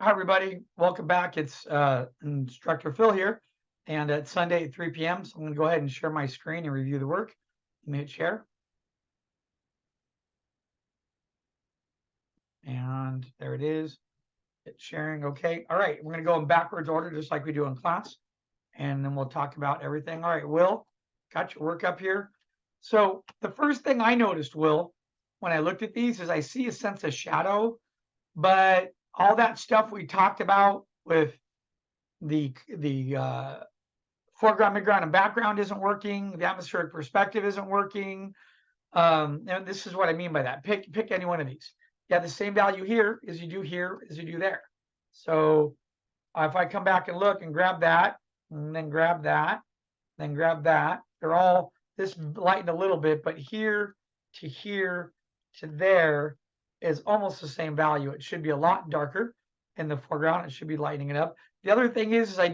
Hi, everybody. Welcome back. It's Instructor Phil here, and it's Sunday at 3 p.m. So I'm going to go ahead and share my screen and review the work. Let me hit share. And there it is. It's sharing. Okay. All right. We're going to go in backwards order, just like we do in class. And then we'll talk about everything. All right, Will, got your work up here. So the first thing I noticed, Will, when I looked at these is I see a sense of shadow, but all that stuff we talked about with the foreground, midground, and background isn't working. The atmospheric perspective isn't working. And this is what I mean by that. Pick any one of these. You have the same value here as you do here as you do there. So if I come back and look and grab that, and then grab that, then grab that, they're all this lightened a little bit, but here to there is almost the same value. It should be a lot darker in the foreground. It should be lightening it up. The other thing is I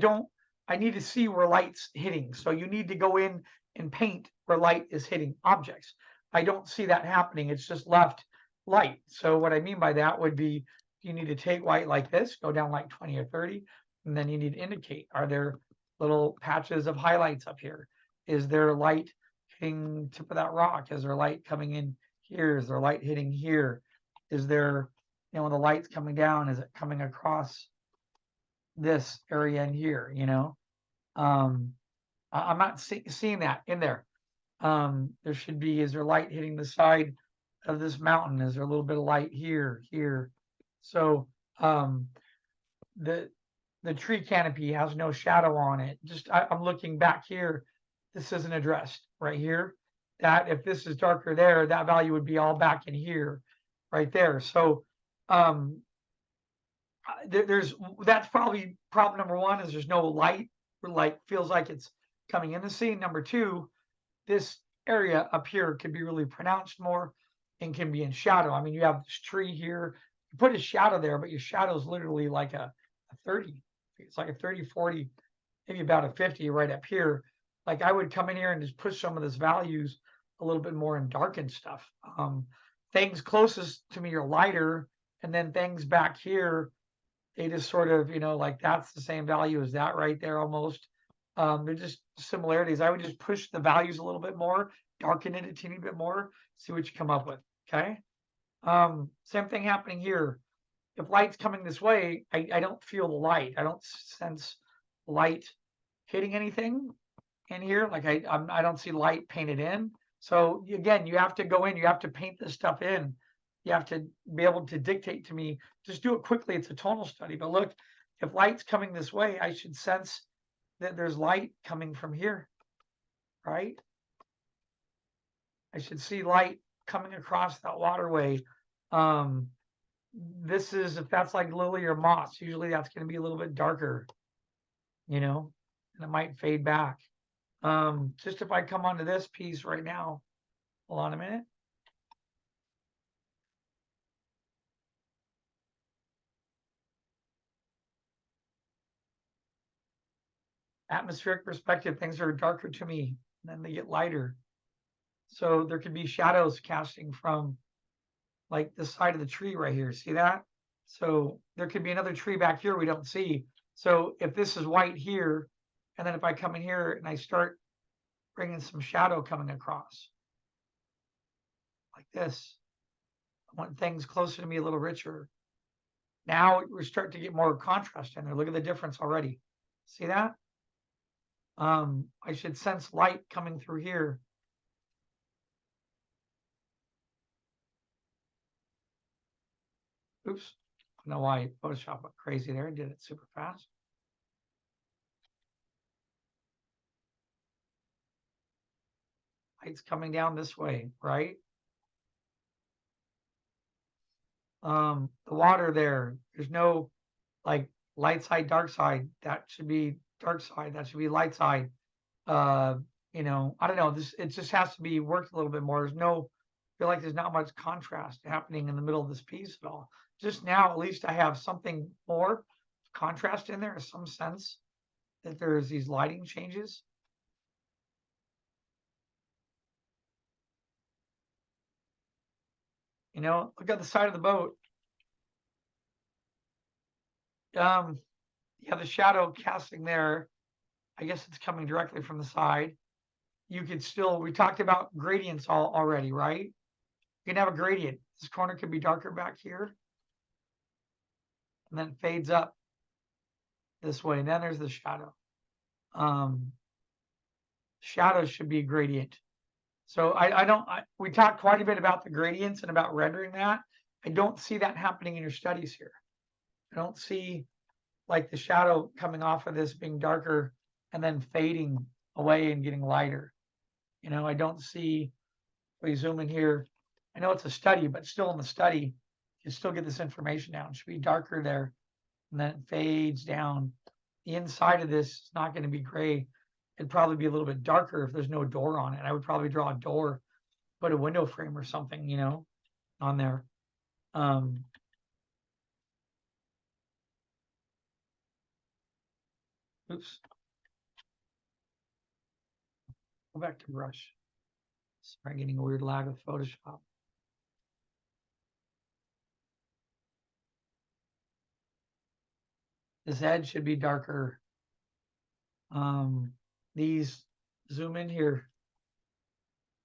need to see where light's hitting. So you need to go in and paint where light is hitting objects. I don't see that happening. It's just left light. So what I mean by that would be you need to take white like this, go down like 20 or 30, and then you need to indicate, are there little patches of highlights up here? Is there light hitting tip of that rock? Is there light coming in here? Is there light hitting here? Is there, when the light's coming down, is it coming across this area in here, I'm not seeing that in there. There should be, is there light hitting the side of this mountain? Is there a little bit of light here? So the tree canopy has no shadow on it. Just I'm looking back here. This isn't addressed right here. That if this is darker there, that value would be all back in here, right there. So there's that's probably problem number one is there's no light. Like feels like it's coming in the scene. Number two, this area up here could be really pronounced more and can be in shadow. I mean, you have this tree here, you put a shadow there, but your shadow is literally like a 30. It's like a 30, 40, maybe about a 50 right up here. Like I would come in here and just push some of those values a little bit more and darken stuff. Things closest to me are lighter, and then things back here, they just sort of, like that's the same value as that right there almost. They're just similarities. I would just push the values a little bit more, darken it a teeny bit more, see what you come up with. Okay. Same thing happening here. If light's coming this way, I don't feel the light. I don't sense light hitting anything in here. Like I don't see light painted in. So again, you have to go in, you have to paint this stuff in. You have to be able to dictate to me, just do it quickly. It's a tonal study. But look, if light's coming this way, I should sense that there's light coming from here, right? I should see light coming across that waterway. This is, if that's like lily or moss, usually that's going to be a little bit darker, and it might fade back. Just if I come onto this piece right now, hold on a minute. Atmospheric perspective, things are darker to me, and then they get lighter. So there could be shadows casting from like the side of the tree right here. See that? So there could be another tree back here we don't see. So if this is white here, and then if I come in here and I start bringing some shadow coming across like this, I want things closer to me a little richer. Now we're starting to get more contrast in there. Look at the difference already. See that? I should sense light coming through here. Oops. I don't know why Photoshop went crazy there and did it super fast. Light's coming down this way, right? The water there's no like light side, dark side. That should be dark side. That should be light side. I don't know. It just has to be worked a little bit more. I feel like there's not much contrast happening in the middle of this piece at all. Just now, at least I have something more contrast in there, some sense that there's these lighting changes. Look at the side of the boat. Yeah, the shadow casting there, I guess it's coming directly from the side. You could still, we talked about gradients already, right? You can have a gradient. This corner could be darker back here, and then it fades up this way. And then there's the shadow. Shadows should be a gradient. So we talked quite a bit about the gradients and about rendering that. I don't see that happening in your studies here. I don't see like the shadow coming off of this being darker and then fading away and getting lighter. I don't see, if we zoom in here, I know it's a study, but still in the study, you still get this information down. It should be darker there, and then it fades down. The inside of this is not going to be gray. It'd probably be a little bit darker if there's no door on it. I would probably draw a door, put a window frame or something, on there. Oops. Go back to brush. Sorry, getting a weird lag with Photoshop. This edge should be darker. These, zoom in here.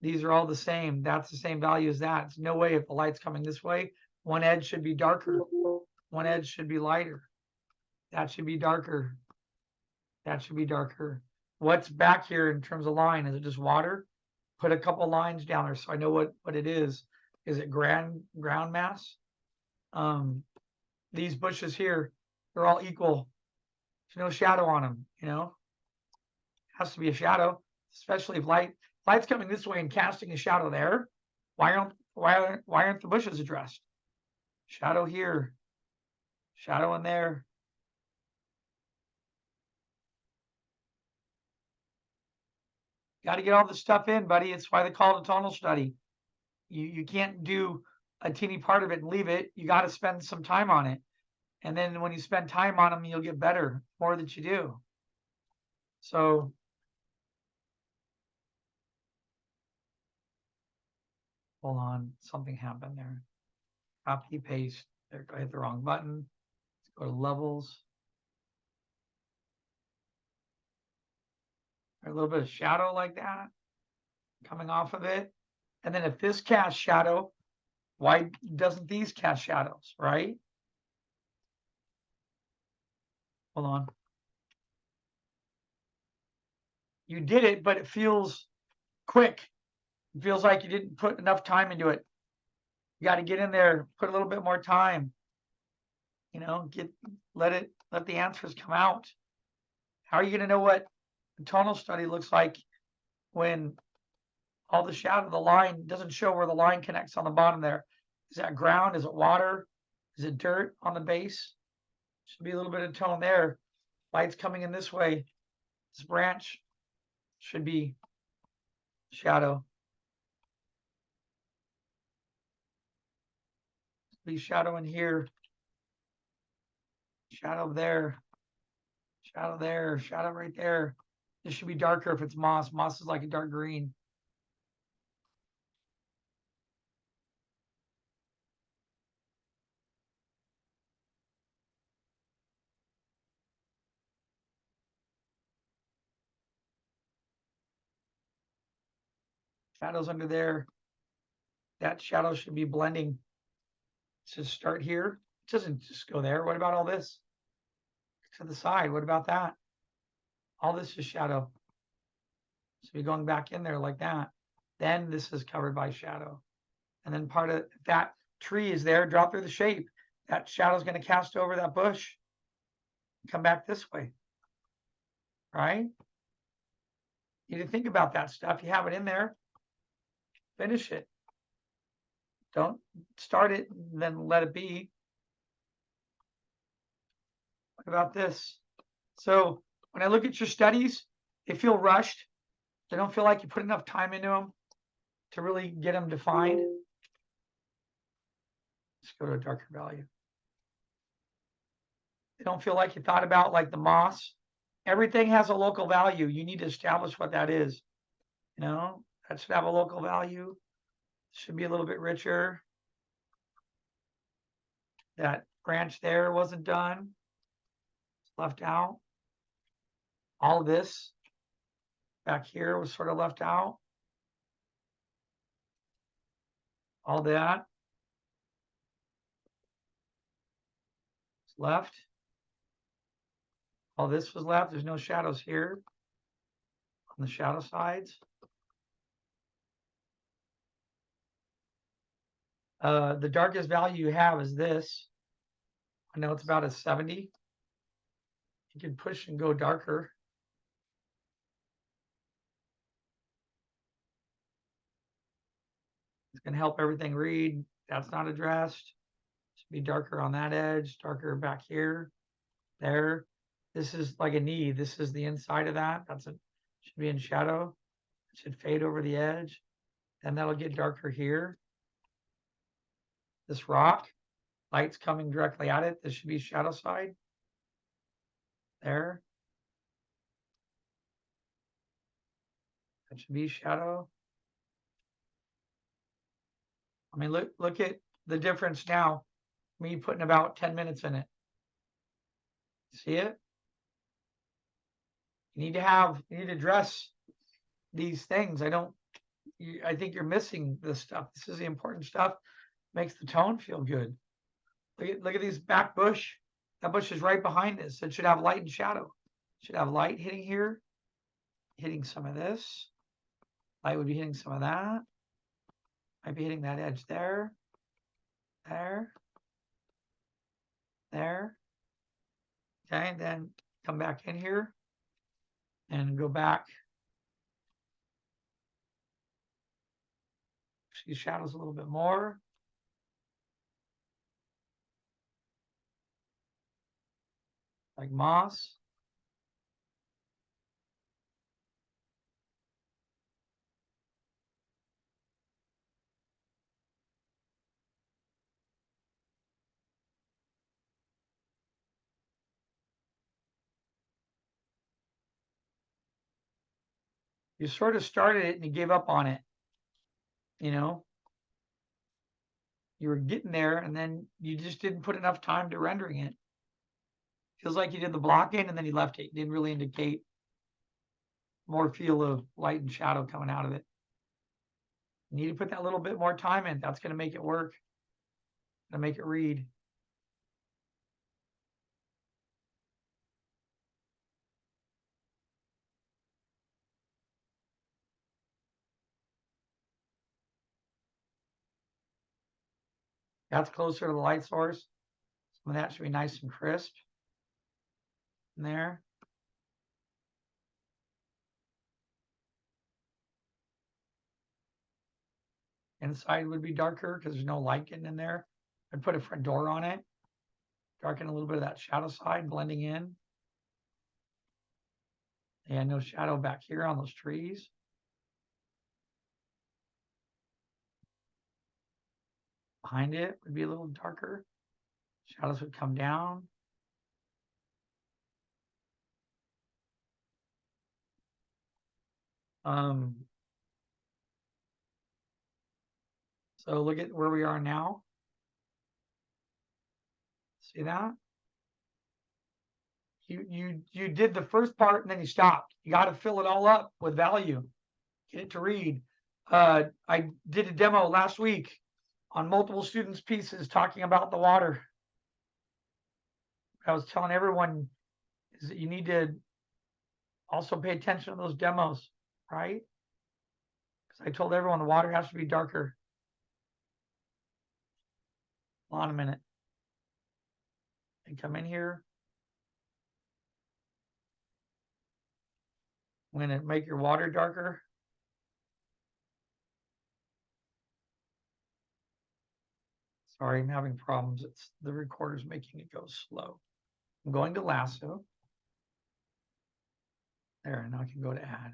These are all the same. That's the same value as that. It's no way if the light's coming this way, one edge should be darker. One edge should be lighter. That should be darker. That should be darker. What's back here in terms of line? Is it just water? Put a couple lines down there so I know what it is. Is it ground mass? These bushes here, they're all equal. There's no shadow on them, Has to be a shadow, especially if light's coming this way and casting a shadow there. Why aren't the bushes addressed? Shadow here, shadow in there. Got to get all this stuff in, buddy. It's why they call it a tonal study. You can't do a teeny part of it and leave it. You got to spend some time on it. And then when you spend time on them, you'll get better more that you do. So hold on, something happened there. Copy, paste. There, I hit the wrong button. Let's go to levels. A little bit of shadow like that coming off of it. And then if this casts shadow, why doesn't these cast shadows, right? Hold on. You did it, but it feels quick. It feels like you didn't put enough time into it. You got to get in there, put a little bit more time. Let the answers come out. How are you going to know what a tonal study looks like when all the shadow, the line doesn't show where the line connects on the bottom there? Is that ground? Is it water? Is it dirt on the base? Should be a little bit of tone there. Light's coming in this way. This branch should be shadow. Be shadow in here. Shadow there. Shadow there. Shadow right there. This should be darker if it's moss. Moss is like a dark green. Shadows under there. That shadow should be blending. To start here. It doesn't just go there. What about all this? To the side. What about that? All this is shadow. So you're going back in there like that. Then this is covered by shadow. And then part of that tree is there, drop through the shape. That shadow is going to cast over that bush. Come back this way. Right? You need to think about that stuff. You have it in there. Finish it. Don't start it and then let it be. What about this? So when I look at your studies, they feel rushed. They don't feel like you put enough time into them to really get them defined. Let's go to a darker value. They don't feel like you thought about like the moss. Everything has a local value. You need to establish what that is. That should have a local value. Should be a little bit richer. That branch there wasn't done. left out. All this back here was sort of left out. All that is left. All this was left. There's no shadows here on the shadow sides. The darkest value you have is this. I know it's about a 70. You can push and go darker. It's going to help everything read. That's not addressed. Should be darker on that edge, darker back here, there. This is like a knee. This is the inside of that. Should be in shadow. It should fade over the edge. And that'll get darker here. This rock, light's coming directly at it. This should be shadow side. There. That should be shadow. I mean, look at the difference now. Me putting about 10 minutes in it. See it? You need to address these things. I think you're missing this stuff. This is the important stuff. Makes the tone feel good. Look at these back bush. That bush is right behind this. It should have light and shadow. It should have light hitting here, hitting some of this. Light would be hitting some of that. Might be hitting that edge there, there, there. Okay, and then come back in here and go back. See shadows a little bit more. Like moss. You sort of started it and you gave up on it. You know, you were getting there and then you just didn't put enough time to rendering it. Feels like you did the blocking and then you left it. You didn't really indicate more feel of light and shadow coming out of it. You need to put that little bit more time in. That's going to make it work. Going to make it read. That's closer to the light source. Some of that should be nice and crisp in there. Inside would be darker because there's no light getting in there. I'd put a front door on it. Darken a little bit of that shadow side, blending in. And no shadow back here on those trees. Behind it would be a little darker. Shadows would come down. So look at where we are now. See that? You did the first part and then you stopped. You got to fill it all up with value. Get it to read. I did a demo last week on multiple students' pieces talking about the water. I was telling everyone is that you need to also pay attention to those demos, right? Because I told everyone the water has to be darker. Hold on a minute. And come in here. I'm going to make your water darker. Sorry, I'm having problems. It's the recorder's making it go slow. I'm going to lasso. There, and now I can go to add.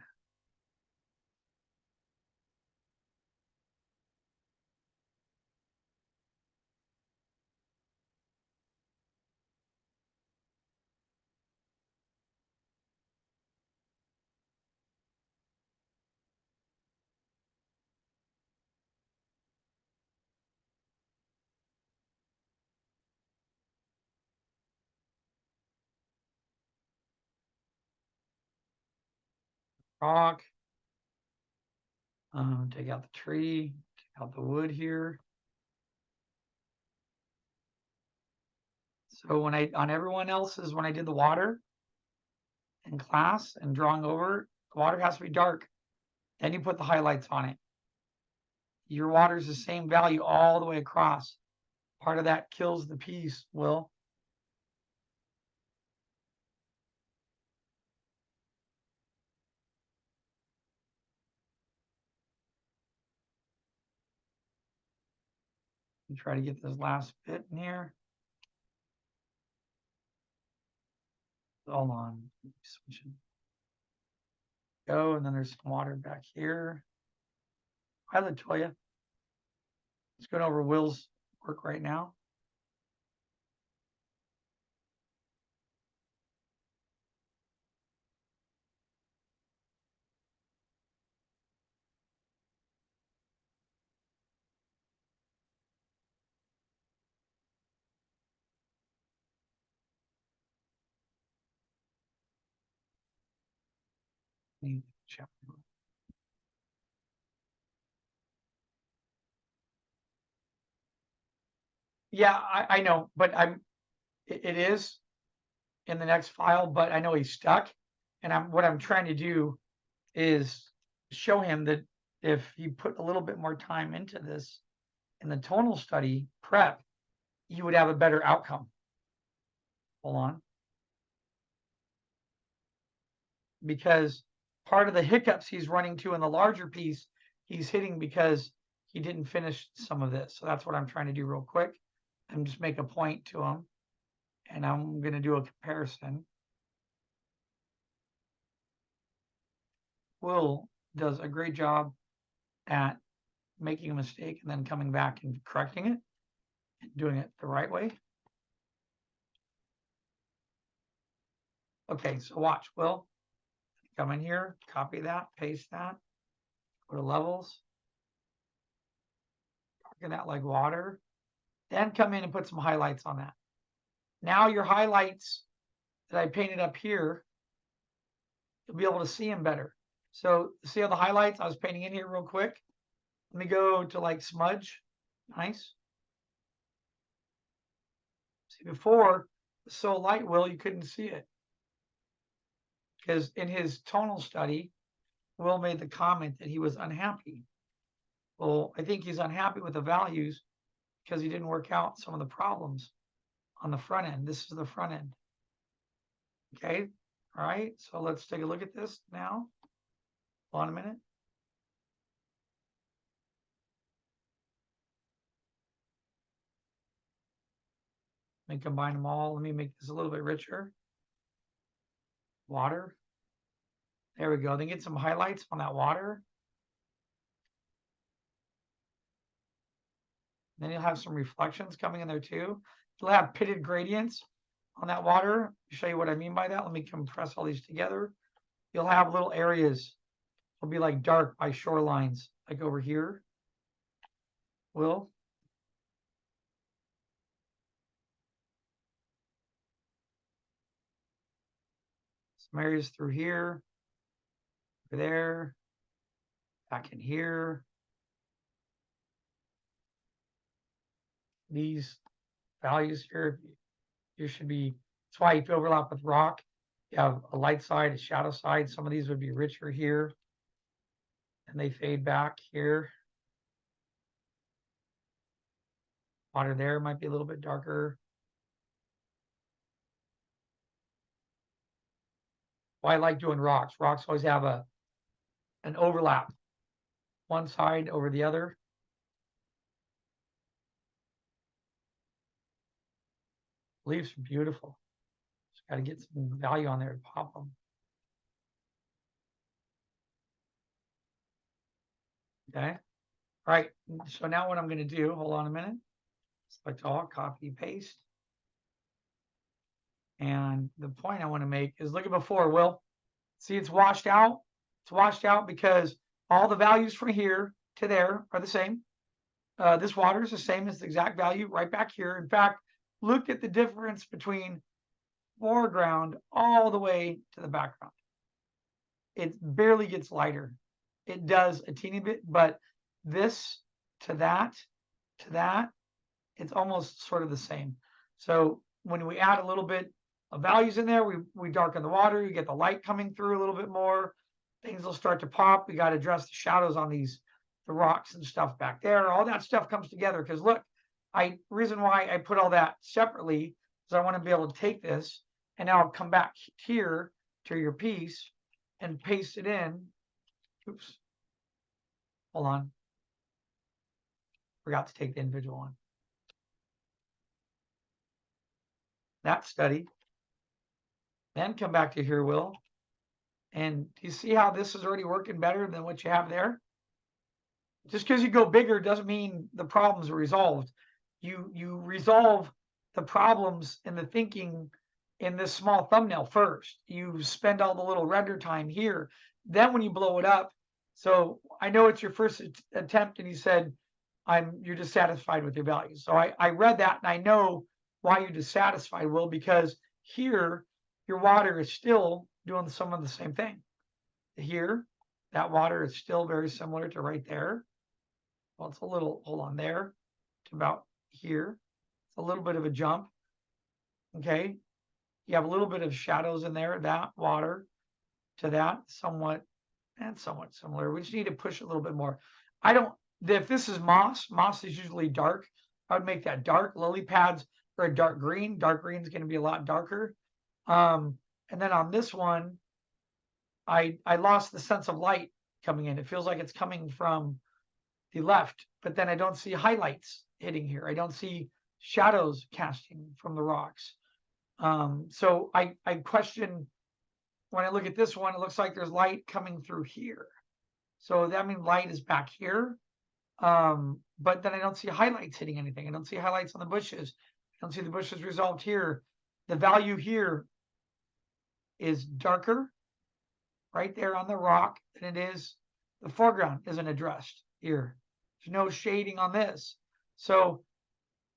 rock. Take out the tree, take out the wood here. So when on everyone else's, when I did the water in class and drawing over, the water has to be dark. Then you put the highlights on it. Your water is the same value all the way across. Part of that kills the piece, Will. And try to get this last bit in here. Hold on. Switching. Go, and then there's some water back here. Hi, Latoya. Let's go over Will's work right now. Yeah, I know, but it is in the next file, but I know he's stuck. And what I'm trying to do is show him that if he put a little bit more time into this in the tonal study prep, you would have a better outcome. Hold on. Because part of the hiccups he's running to in the larger piece, he's hitting because he didn't finish some of this. So that's what I'm trying to do real quick. And just make a point to him. And I'm going to do a comparison. Will does a great job at making a mistake and then coming back and correcting it and doing it the right way. Okay, so watch. Will, come in here, copy that, paste that, go to levels, darken that like water, then come in and put some highlights on that. Now your highlights that I painted up here, you'll be able to see them better. So see how the highlights I was painting in here real quick? Let me go to like smudge. Nice. See, before it was so light, Will, you couldn't see it. Because in his tonal study, Will made the comment that he was unhappy. Well, I think he's unhappy with the values because he didn't work out some of the problems on the front end. This is the front end. Okay. All right. So let's take a look at this now. Hold on a minute. Let me combine them all. Let me make this a little bit richer. Water. There we go. Then get some highlights on that water. Then you'll have some reflections coming in there too. You'll have pitted gradients on that water. I'll show you what I mean by that. Let me compress all these together. You'll have little areas. It'll be like dark by shorelines, like over here. Will. Some areas through here, over there, back in here. These values here, you should be, that's why if you overlap with rock, you have a light side, a shadow side. Some of these would be richer here, and they fade back here. Water there might be a little bit darker. Why I like doing rocks. Rocks always have an overlap, one side over the other. Leaves are beautiful. Just got to get some value on there to pop them. Okay. All right. So now what I'm going to do, hold on a minute. Select all, copy, paste. And the point I want to make is look at before, Will. See, it's washed out. It's washed out because all the values from here to there are the same. This water is the same as the exact value right back here. In fact, look at the difference between foreground all the way to the background. it barely gets lighter. It does a teeny bit, but this to that, it's almost sort of the same. So when we add a little bit of values in there, we darken the water, you get the light coming through a little bit more, things will start to pop. We got to address the shadows on the rocks and stuff back there. All that stuff comes together because look, reason why I put all that separately is I want to be able to take this and now come back here to your piece and paste it in. Oops. Hold on. Forgot to take the individual one. That study. Then come back to here, Will. And do you see how this is already working better than what you have there? Just because you go bigger doesn't mean the problems are resolved. You resolve the problems and the thinking in this small thumbnail first. You spend all the little render time here. Then when you blow it up, so I know it's your first attempt and you said, you're dissatisfied with your values. So I read that and I know why you're dissatisfied, Will, because here your water is still doing some of the same thing. Here, that water is still very similar to right there. Well, it's a little, hold on there, to about here. It's a little bit of a jump. Okay. You have a little bit of shadows in there, that water to that, somewhat similar. We just need to push a little bit more. If this is moss is usually dark. I would make that dark. Lily pads are a dark green. Dark green is going to be a lot darker. And then on this one, I lost the sense of light coming in. It feels like it's coming from the left, but then I don't see highlights hitting here. I don't see shadows casting from the rocks. So I question, when I look at this one, it looks like there's light coming through here. So that means light is back here. But then I don't see highlights hitting anything. I don't see highlights on the bushes. I don't see the bushes resolved here. The value here is darker right there on the rock than it is. The foreground isn't addressed here. There's no shading on this. So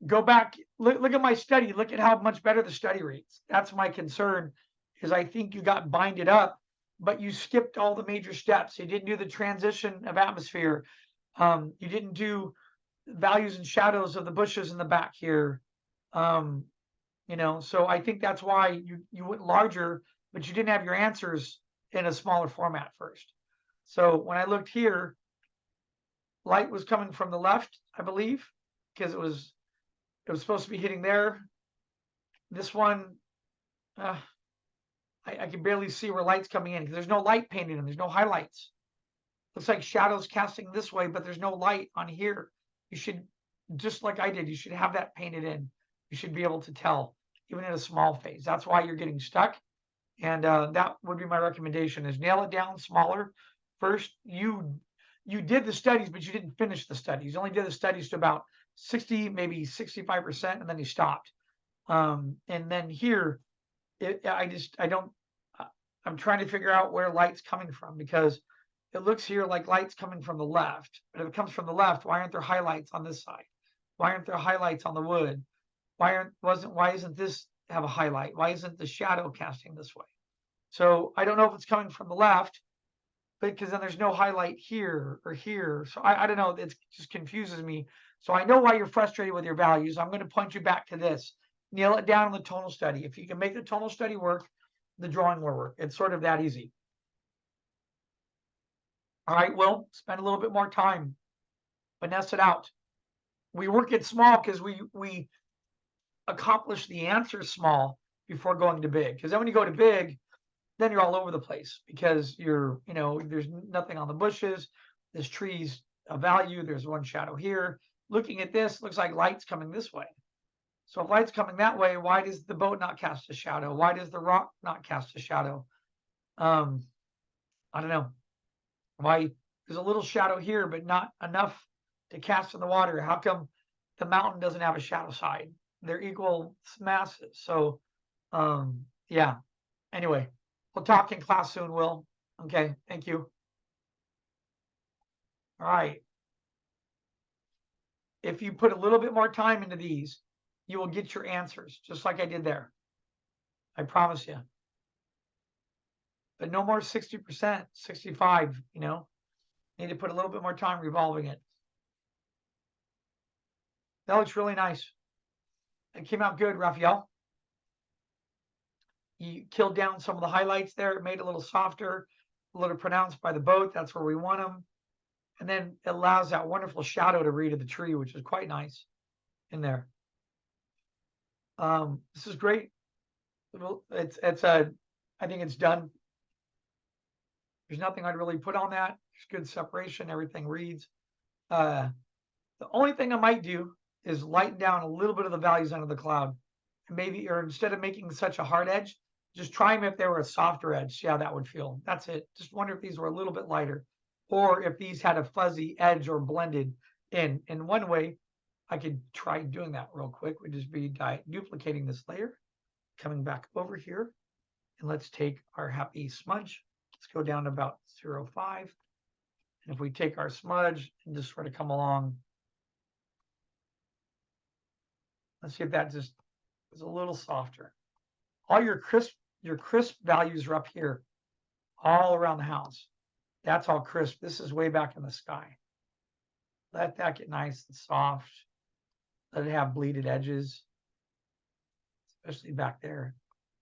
go back, look at my study. Look at how much better the study reads. That's my concern, is I think you got binded up, but you skipped all the major steps. You didn't do the transition of atmosphere. You didn't do values and shadows of the bushes in the back here. So I think that's why you went larger, but you didn't have your answers in a smaller format first. So when I looked here, light was coming from the left, I believe, because it was supposed to be hitting there. This one, I can barely see where light's coming in because there's no light painted in. There's no highlights. Looks like shadows casting this way, but there's no light on here. You should, just like I did, you should have that painted in. You should be able to tell, even in a small phase. That's why you're getting stuck. And that would be my recommendation, is nail it down smaller. First, you did the studies, but you didn't finish the studies. You only did the studies to about 60, maybe 65%, and then you stopped. And then here, I'm trying to figure out where light's coming from, because it looks here like light's coming from the left. But if it comes from the left, why aren't there highlights on this side? Why aren't there highlights on the wood? Why isn't this have a highlight? Why isn't the shadow casting this way? So I don't know if it's coming from the left, because then there's no highlight here or here. So I don't know. It just confuses me. So I know why you're frustrated with your values. I'm going to point you back to this. Nail it down in the tonal study. If you can make the tonal study work, the drawing will work. It's sort of that easy. All right, Will, spend a little bit more time. Finesse it out. We work it small because we accomplish the answer small before going to big. Because then when you go to big, then you're all over the place, because there's nothing on the bushes. This tree's a value. There's one shadow here. Looking at this, looks like light's coming this way. So if light's coming that way, why does the boat not cast a shadow? Why does the rock not cast a shadow? I don't know. Why there's a little shadow here, but not enough to cast in the water? How come the mountain doesn't have a shadow side? They're equal masses. So, yeah. Anyway, we'll talk in class soon, Will. Okay, thank you. All right. If you put a little bit more time into these, you will get your answers, just like I did there. I promise you. but no more 60%, 65, you know. Need to put a little bit more time revolving it. That looks really nice. It came out good, Raphael. You killed down some of the highlights there. It made it a little softer, a little pronounced by the boat. That's where we want them. And then it allows that wonderful shadow to read of the tree, which is quite nice in there. This is great. I think it's done. There's nothing I'd really put on that. There's good separation. Everything reads. The only thing I might do is lighten down a little bit of the values under the cloud. And maybe, or instead of making such a hard edge, just try them if they were a softer edge. See how that would feel. That's it. Just wonder if these were a little bit lighter, or if these had a fuzzy edge or blended in. In one way, I could try doing that real quick. Would just be duplicating this layer, coming back over here, and let's take our happy smudge. Let's go down to about 0.5. And if we take our smudge and just sort of come along, let's see if that just is a little softer. All your crisp values are up here, all around the house. That's all crisp. This is way back in the sky. Let that get nice and soft. Let it have bleeded edges, especially back there.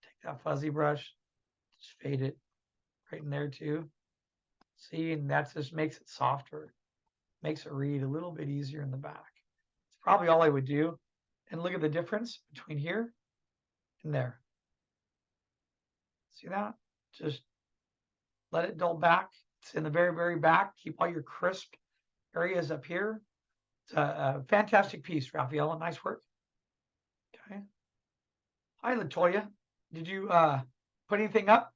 Take that fuzzy brush, just fade it right in there too. See, and that just makes it softer, makes it read a little bit easier in the back. It's probably all I would do. And look at the difference between here and there. See that? Just let it dull back. It's in the very, very back. Keep all your crisp areas up here. It's a fantastic piece, Raphael. Nice work. Okay. Hi, Latoya. Did you put anything up?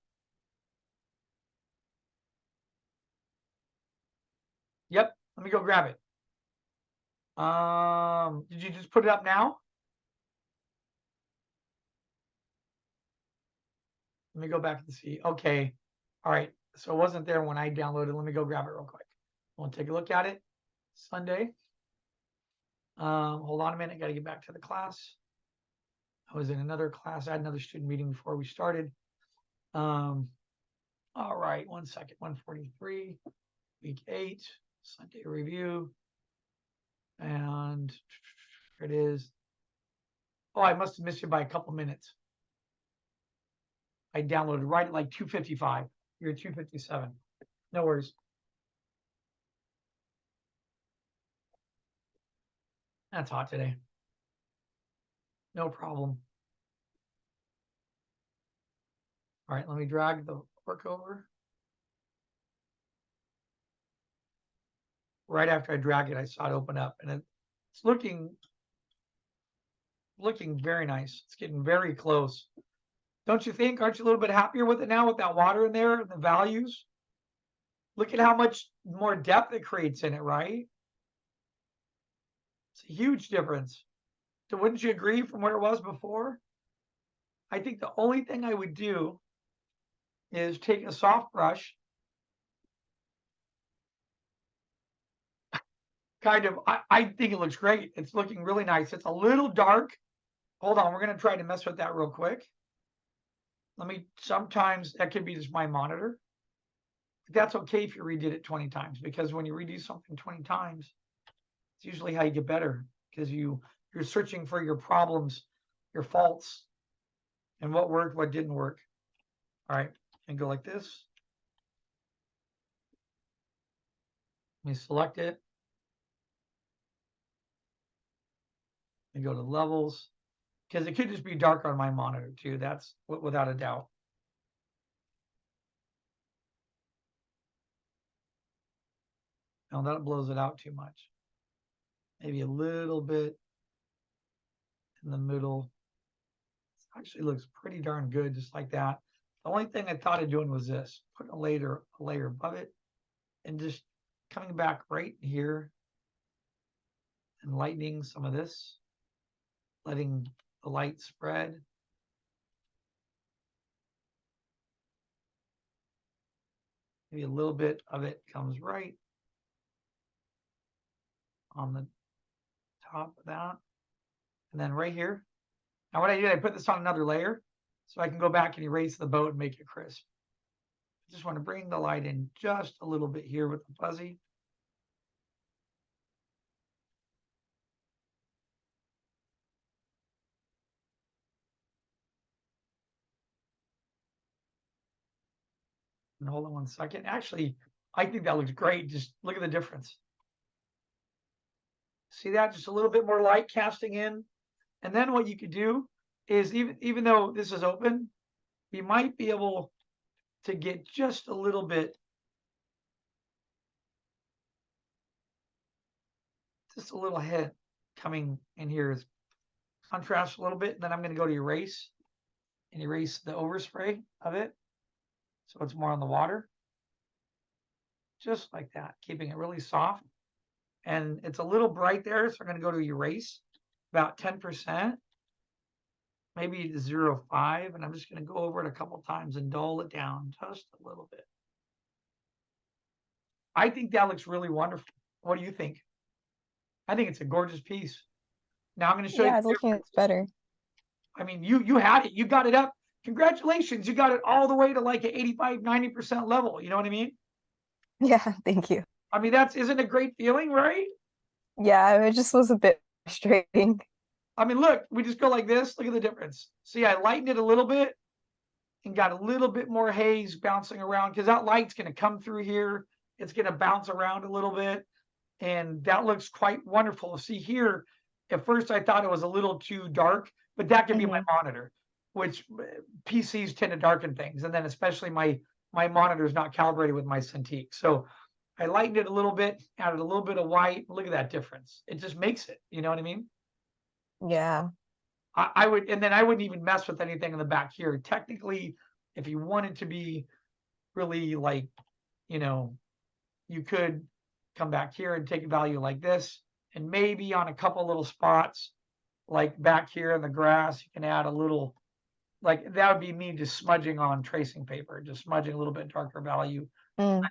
Yep. Let me go grab it. Did you just put it up now? Let me go back and see. Okay. All right. So it wasn't there when I downloaded. Let me go grab it real quick. We'll take a look at it. Sunday. Hold on a minute. Got to get back to the class. I was in another class. I had another student meeting before we started. All right. 1 second. 143. Week 8. Sunday review. And here it is. Oh, I must have missed you by a couple minutes. I downloaded right at like 2:55. You're at 2:57. No worries. That's hot today. No problem. All right, let me drag the work over. Right after I drag it, I saw it open up, and it's looking very nice. It's getting very close. Don't you think? Aren't you a little bit happier with it now with that water in there and the values? Look at how much more depth it creates in it, right? It's a huge difference. So wouldn't you agree from where it was before? I think the only thing I would do is take a soft brush, kind of, I think it looks great. It's looking really nice. It's a little dark. Hold on, we're going to try to mess with that real quick. Sometimes that could be just my monitor. But that's okay if you redid it 20 times, because when you redo something 20 times, it's usually how you get better, because you're searching for your problems, your faults, and what worked, what didn't work. All right, and go like this. Let me select it. And go to levels, because it could just be dark on my monitor too. That's without a doubt. No, that blows it out too much. Maybe a little bit in the middle. It actually looks pretty darn good, just like that. The only thing I thought of doing was this: putting a layer above it, and just coming back right here and lightening some of this, letting the light spread. Maybe a little bit of it comes right on the top of that. And then right here. Now what I did, I put this on another layer so I can go back and erase the boat and make it crisp. Just want to bring the light in just a little bit here with the fuzzy. And hold on one second. Actually, I think that looks great. Just look at the difference. See that? Just a little bit more light casting in. And then what you could do is even though this is open, you might be able to get just a little bit, just a little hint coming in here is contrast a little bit. And then I'm going to go to erase and erase the overspray of it. So it's more on the water. Just like that, keeping it really soft. And it's a little bright there, so I'm going to go to erase about 10%, maybe to 0.5, and I'm just going to go over it a couple times and dull it down just a little bit. I think that looks really wonderful. What do you think? I think it's a gorgeous piece. Now I'm going to show you. Yeah, it's looking better. I mean, you had it. You got it up. Congratulations. You got it all the way to like an 85, 90% level. You know what I mean? Yeah, thank you. I mean, isn't a great feeling, right? Yeah, it just was a bit frustrating. I mean, look, we just go like this. Look at the difference. See, I lightened it a little bit and got a little bit more haze bouncing around because that light's going to come through here. It's going to bounce around a little bit. And that looks quite wonderful. See here, at first I thought it was a little too dark, but that could be my monitor, which PCs tend to darken things. And then especially my monitor is not calibrated with my Cintiq. So I lightened it a little bit, added a little bit of white. Look at that difference. It just makes it, you know what I mean? Yeah. I would, and then I wouldn't even mess with anything in the back here. Technically, if you wanted to be really like, you know, you could come back here and take a value like this, and maybe on a couple little spots, like back here in the grass, you can add a little, like that would be me just smudging on tracing paper, just smudging a little bit darker value, Mm.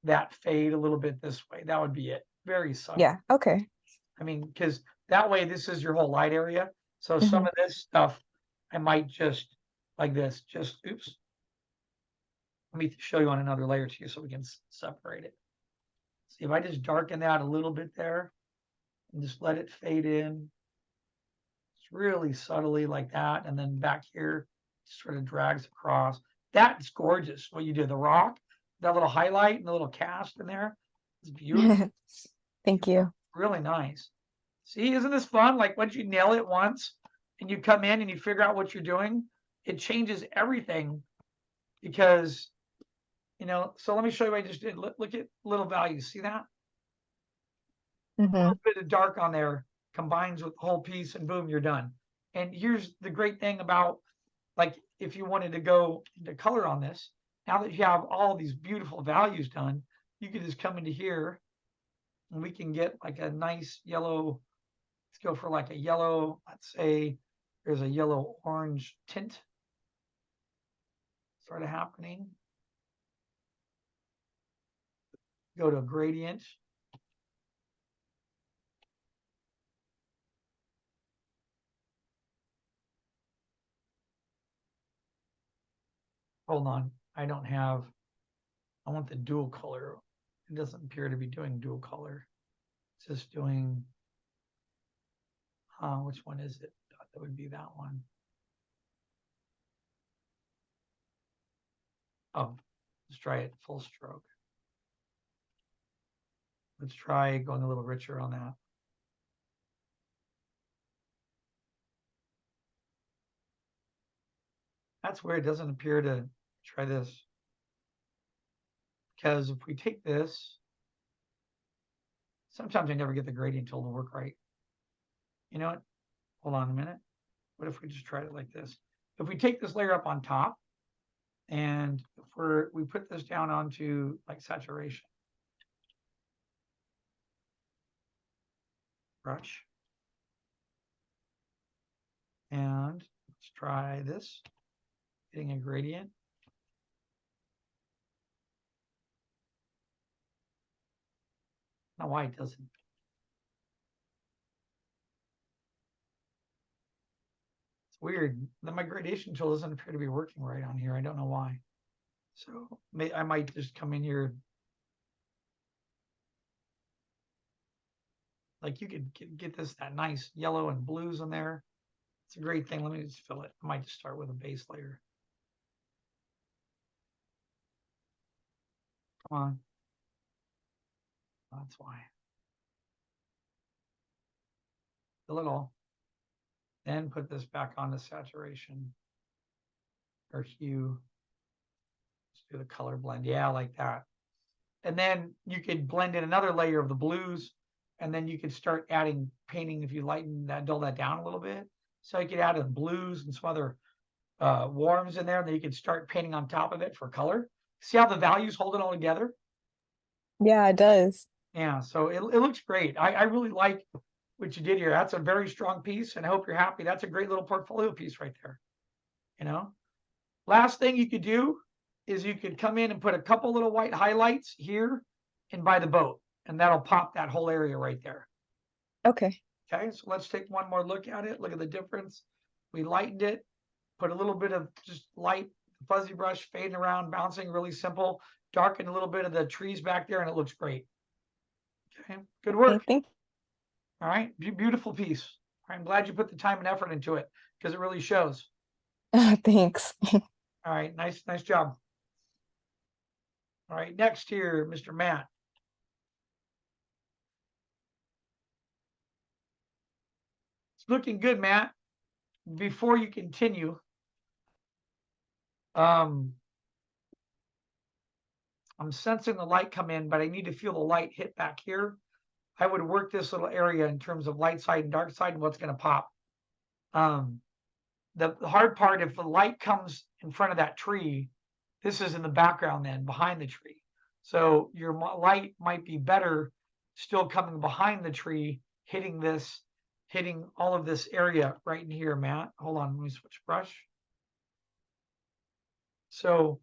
that fade a little bit this way. That would be it. Very subtle. Yeah, okay. I mean, because that way this is your whole light area. So some of this stuff, I might just like this, just, oops. Let me show you on another layer too so we can separate it. See, if I just darken that a little bit there and just let it fade in, it's really subtly like that. And then back here, sort of drags across. That's gorgeous. What you did, the rock, that little highlight and the little cast in there. It's beautiful. Thank you. Really nice. See, isn't this fun? Like once you nail it once and you come in and you figure out what you're doing, it changes everything because, you know, so let me show you what I just did. Look at little values. See that? A little bit of dark on there combines with the whole piece and boom, you're done. And here's the great thing about, like, if you wanted to go into color on this, now that you have all these beautiful values done, you can just come into here and we can get like a nice yellow. Let's go for like a yellow. Let's say there's a yellow orange tint sort of happening. Go to a gradient. Hold on. I don't have, I want the dual color. It doesn't appear to be doing dual color. It's just doing, which one is it? That would be that one. Oh, let's try it full stroke. Let's try going a little richer on that. That's weird. It doesn't appear to try this. Because if we take this, sometimes I never get the gradient tool to work right. You know what? Hold on a minute. What if we just tried it like this? If we take this layer up on top and if we put this down onto like saturation. Brush. And let's try this. Getting a gradient. Now why it doesn't. It's weird. My gradation tool doesn't appear to be working right on here. I don't know why. So I might just come in here. Like you could get this, that nice yellow and blues in there. It's a great thing. Let me just fill it. I might just start with a base layer. Come on. That's why. Fill it all. Then put this back onto saturation or hue. Let's do the color blend. Yeah, like that. And then you could blend in another layer of the blues, and then you could start adding painting if you lighten that, dull that down a little bit. So you could add the blues and some other warms in there, and then you could start painting on top of it for color. See how the values hold it all together? Yeah, it does. Yeah, so it looks great. I really like what you did here. That's a very strong piece, and I hope you're happy. That's a great little portfolio piece right there. You know, last thing you could do is you could come in and put a couple little white highlights here and by the boat, and that'll pop that whole area right there. Okay. Okay, so let's take one more look at it. Look at the difference. We lightened it, put a little bit of just light fuzzy brush fading around, bouncing, really simple. Darken a little bit of the trees back there, and it looks great. Okay, good Okay, work. thank All right, beautiful piece. I'm glad you put the time and effort into it because it really shows. thanks. All right, nice job. All right, next here, Mr. Matt. It's looking good, Matt. Before you continue, I'm sensing the light come in, but I need to feel the light hit back here. I would work this little area in terms of light side and dark side and what's going to pop. The hard part, if the light comes in front of that tree, this is in the background then behind the tree. So your light might be better still coming behind the tree, hitting all of this area right in here, Matt. Hold on, let me switch brush. So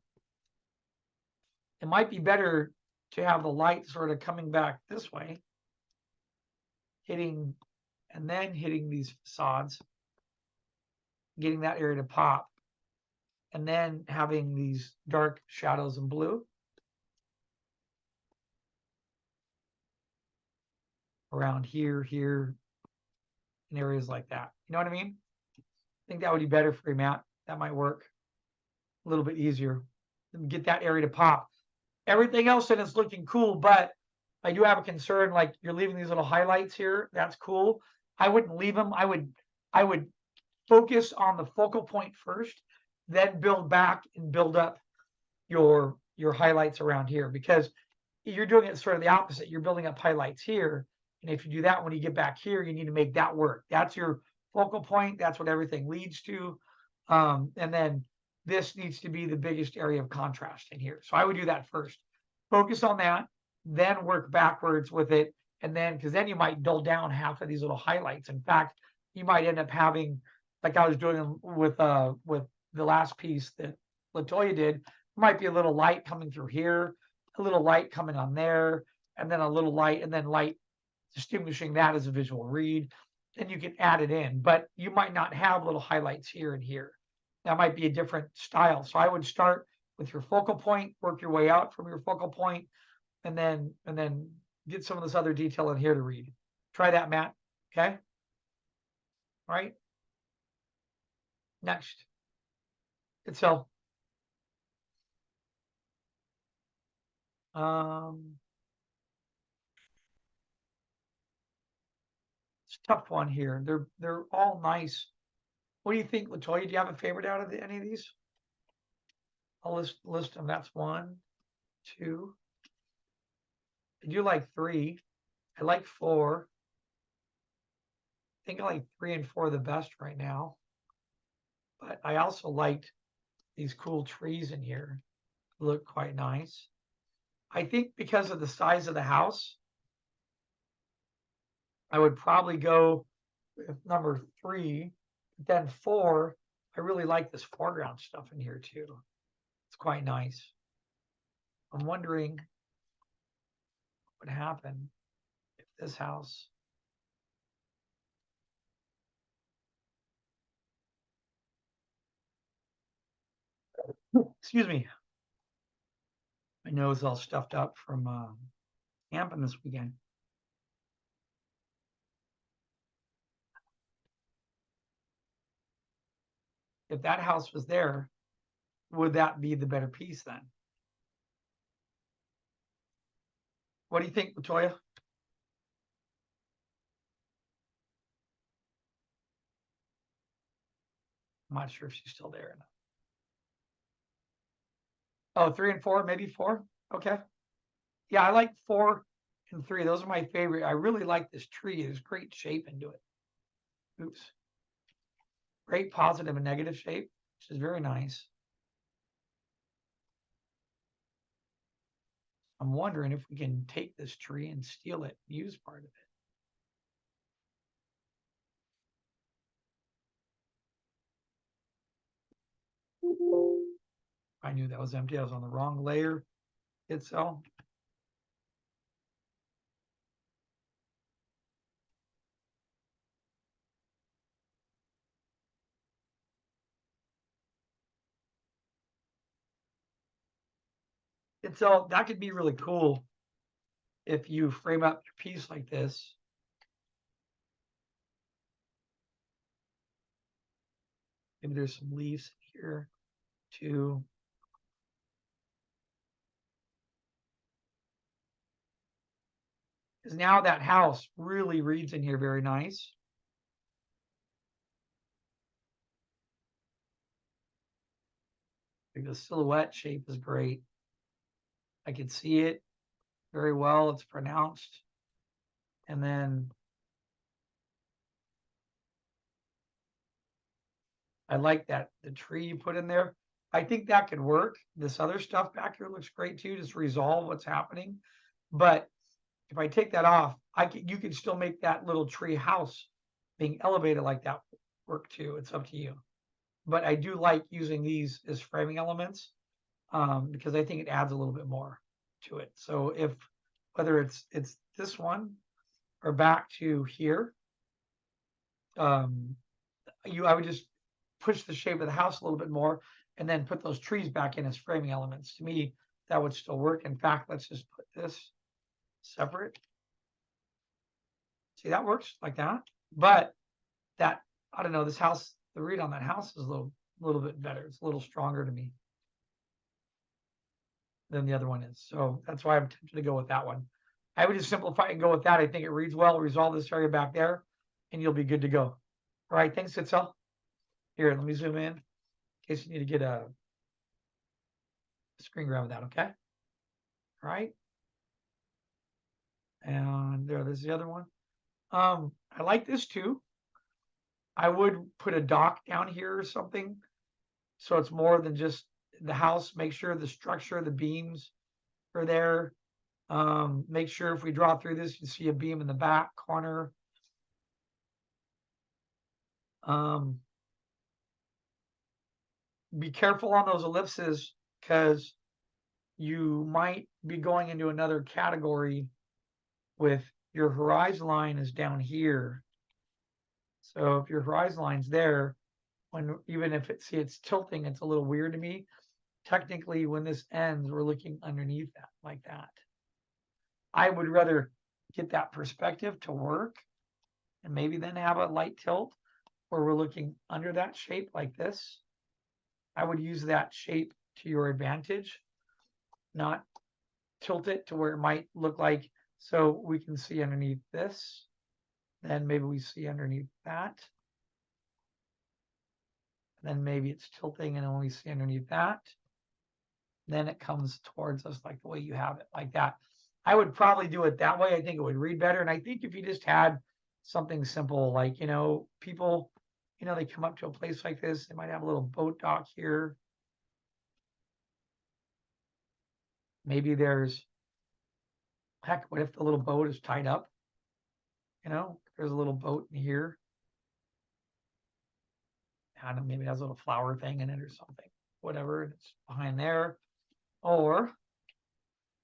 it might be better to have the light sort of coming back this way, hitting, and then hitting these facades, getting that area to pop, and then having these dark shadows in blue around here, in areas like that. You know what I mean? I think that would be better for you, Matt. That might work a little bit easier. Get that area to pop. Everything else in it's looking cool, but I do have a concern. Like you're leaving these little highlights here. That's cool. I wouldn't leave them. I would focus on the focal point first, then build back and build up your highlights around here, because you're doing it sort of the opposite. You're building up highlights here. And if you do that, when you get back here, you need to make that work. That's your focal point. That's what everything leads to. And then this needs to be the biggest area of contrast in here. So I would do that first. Focus on that, then work backwards with it. And then, because then you might dull down half of these little highlights. In fact, you might end up having, like I was doing with the last piece that Latoya did, might be a little light coming through here, a little light coming on there, and then a little light, and then light distinguishing that as a visual read. Then you can add it in, but you might not have little highlights here and here. That might be a different style. So I would start with your focal point, work your way out from your focal point, and then get some of this other detail in here to read. Try that, Matt. Okay. All right. Next. Itself. It's a tough one here. They're all nice. What do you think, Latoya? Do you have a favorite out of any of these? I'll list them. That's 1, 2. I do like 3. I like 4. I think I like 3 and 4 the best right now. But I also liked these cool trees in here. Look quite nice. I think because of the size of the house, I would probably go with number 3. But then 4, I really like this foreground stuff in here too. It's quite nice. I'm wondering what would happen if this house, excuse me, My nose all stuffed up from camping this weekend. If that house was there, would that be the better piece then? What do you think, Latoya? I'm not sure if she's still there or not. Oh, 3 and 4, maybe 4. Okay. Yeah, I like 4 and 3. Those are my favorite. I really like this tree. There's great shape into it. Oops. Great positive and negative shape, which is very nice. I'm wondering if we can take this tree and steal it, use part of it. I knew that was empty. I was on the wrong layer itself. And so that could be really cool if you frame up your piece like this. Maybe there's some leaves here too. Because now that house really reads in here very nice. Like the silhouette shape is great. I can see it very well. It's pronounced. And then I like that the tree you put in there. I think that could work. This other stuff back here looks great too, just resolve what's happening. But if I take that off, you can still make that little tree house being elevated like that work too. It's up to you. But I do like using these as framing elements because I think it adds a little bit more to it. So if whether it's this one or back to here, I would just push the shape of the house a little bit more and then put those trees back in as framing elements. To me, that would still work. In fact, let's just put this separate. See, that works like that. But that, I don't know, this house, the read on that house is a little bit better. It's a little stronger to me than the other one is. So that's why I'm tempted to go with that one. I would just simplify and go with that. I think it reads well. Resolve this area back there, and you'll be good to go. All right, thanks, Itzel. Here, let me zoom in case you need to get a screen grab of that, okay? All right. And there's the other one. I like this too. I would put a dock down here or something. So it's more than just the house. Make sure the structure, the beams are there. Make sure if we draw through this, you see a beam in the back corner. Be careful on those ellipses because you might be going into another category with your horizon line is down here. So if your horizon line's there, even if it's tilting, it's a little weird to me. Technically, when this ends, we're looking underneath that like that. I would rather get that perspective to work and maybe then have a light tilt where we're looking under that shape like this. I would use that shape to your advantage, not tilt it to where it might look like, so we can see underneath this. Then maybe we see underneath that. Then maybe it's tilting and then we see underneath that. Then it comes towards us like the way you have it, like that. I would probably do it that way. I think it would read better. And I think if you just had something simple, like, people, they come up to a place like this, they might have a little boat dock here. Maybe there's, heck, what if the little boat is tied up? There's a little boat in here. I don't know, maybe it has a little flower thing in it or something, whatever, and it's behind there. Or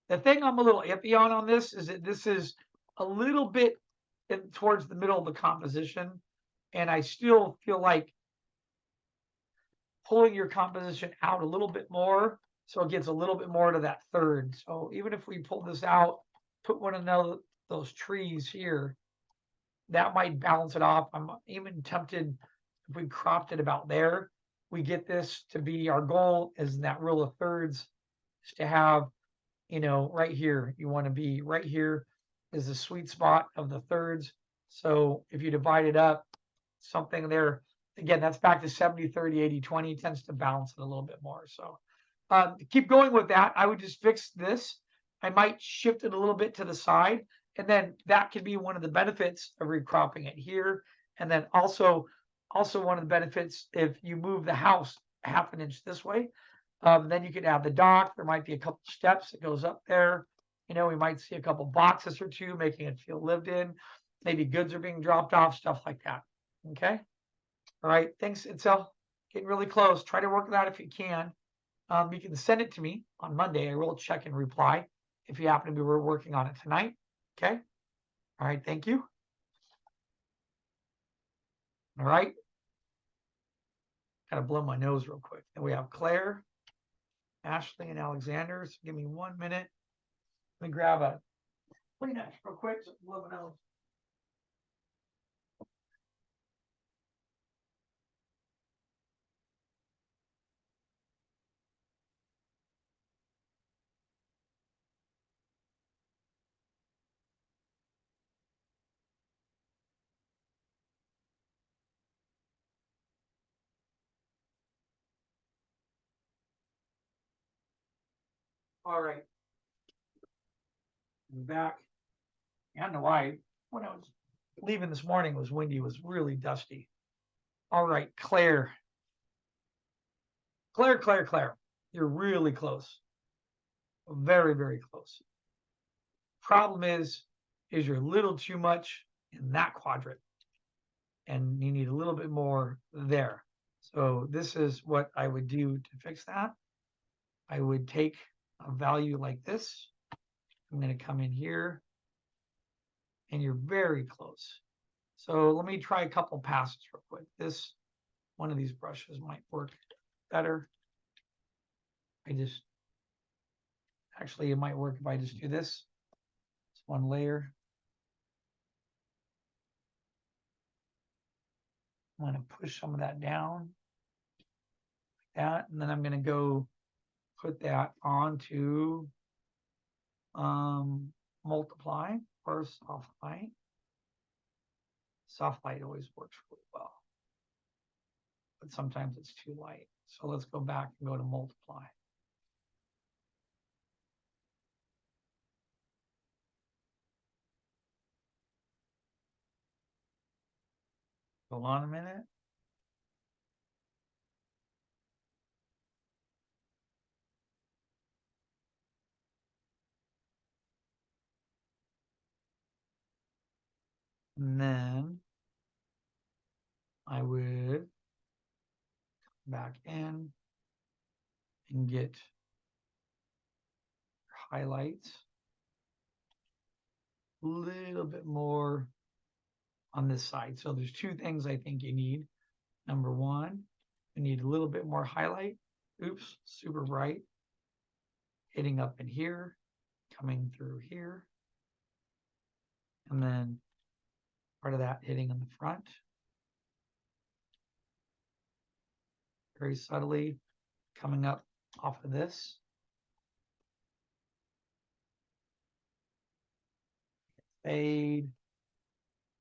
the thing I'm a little iffy on this is that this is a little bit towards the middle of the composition. And I still feel like pulling your composition out a little bit more So it gets a little bit more to that third. So even if we pull this out, put one of those trees here, that might balance it off. I'm even tempted if we cropped it about there, we get this to be our goal is that rule of thirds is to have, right here. You want to be right here is the sweet spot of the thirds. So if you divide it up, something there, again, that's back to 70, 30, 80, 20 tends to balance it a little bit more. So keep going with that. I would just fix this. I might shift it a little bit to the side, and then that could be one of the benefits of recropping it here. And then also one of the benefits if you move the house half an inch this way, then you could add the dock. There might be a couple steps that goes up there. We might see a couple boxes or two, making it feel lived in. Maybe goods are being dropped off, stuff like that. Okay. All right. Thanks, Itzel. Getting really close. Try to work that if you can. You can send it to me on Monday. I will check and reply if you happen to be working on it tonight. Okay. All right. Thank you. All right. Got to blow my nose real quick. Then we have Claire, Ashley, and Alexander. So give me 1 minute. Let me grab a Kleenex real quick. So blow my nose. All right. I'm back. I don't know why. When I was leaving this morning, it was windy. It was really dusty. All right, Claire. Claire. You're really close. Very, very close. Problem is you're a little too much in that quadrant. And you need a little bit more there. So this is what I would do to fix that. I would take a value like this. I'm going to come in here. And you're very close. So let me try a couple passes real quick. One of these brushes might work better. Actually, it might work if I just do this. It's one layer. I'm going to push some of that down like that. And then I'm going to go put that onto multiply or soft light. Soft light always works really well, but sometimes it's too light. So let's go back and go to multiply. Hold on a minute. And then I would come back in and get highlights a little bit more on this side. So there's two things I think you need. Number one, you need a little bit more highlight. Oops, super bright. Hitting up in here, coming through here. And then part of that hitting in the front. Very subtly coming up off of this. Fade.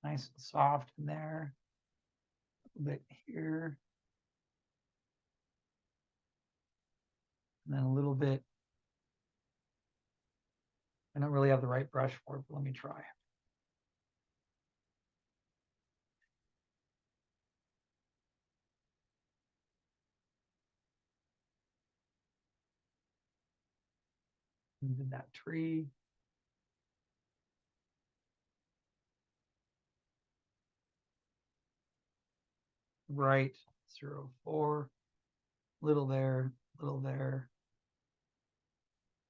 Nice and soft in there. A little bit here. And then a little bit. I don't really have the right brush for it, but let me try. Into that tree. Right, 0.4, little there, little there.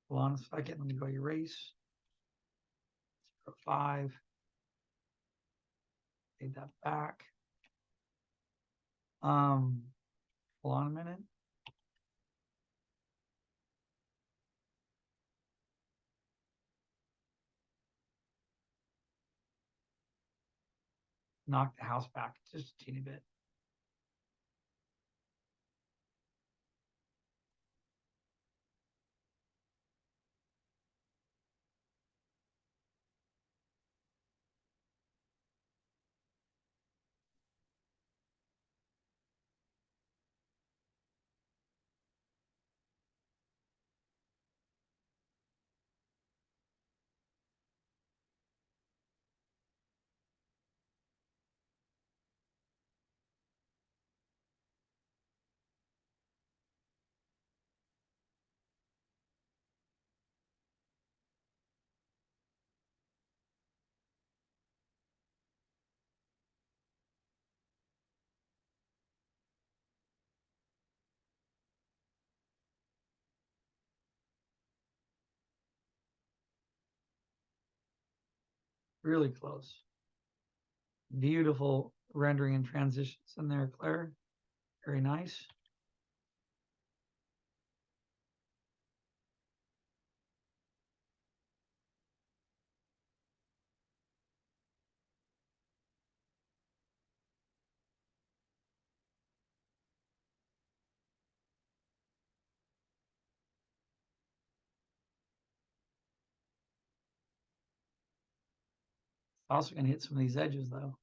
Hold on a second, let me go erase. 0.5. Take that back. Hold on a minute. knock the house back just a teeny bit. Really close. Beautiful rendering and transitions in there, Claire. Very nice. Also gonna hit some of these edges though.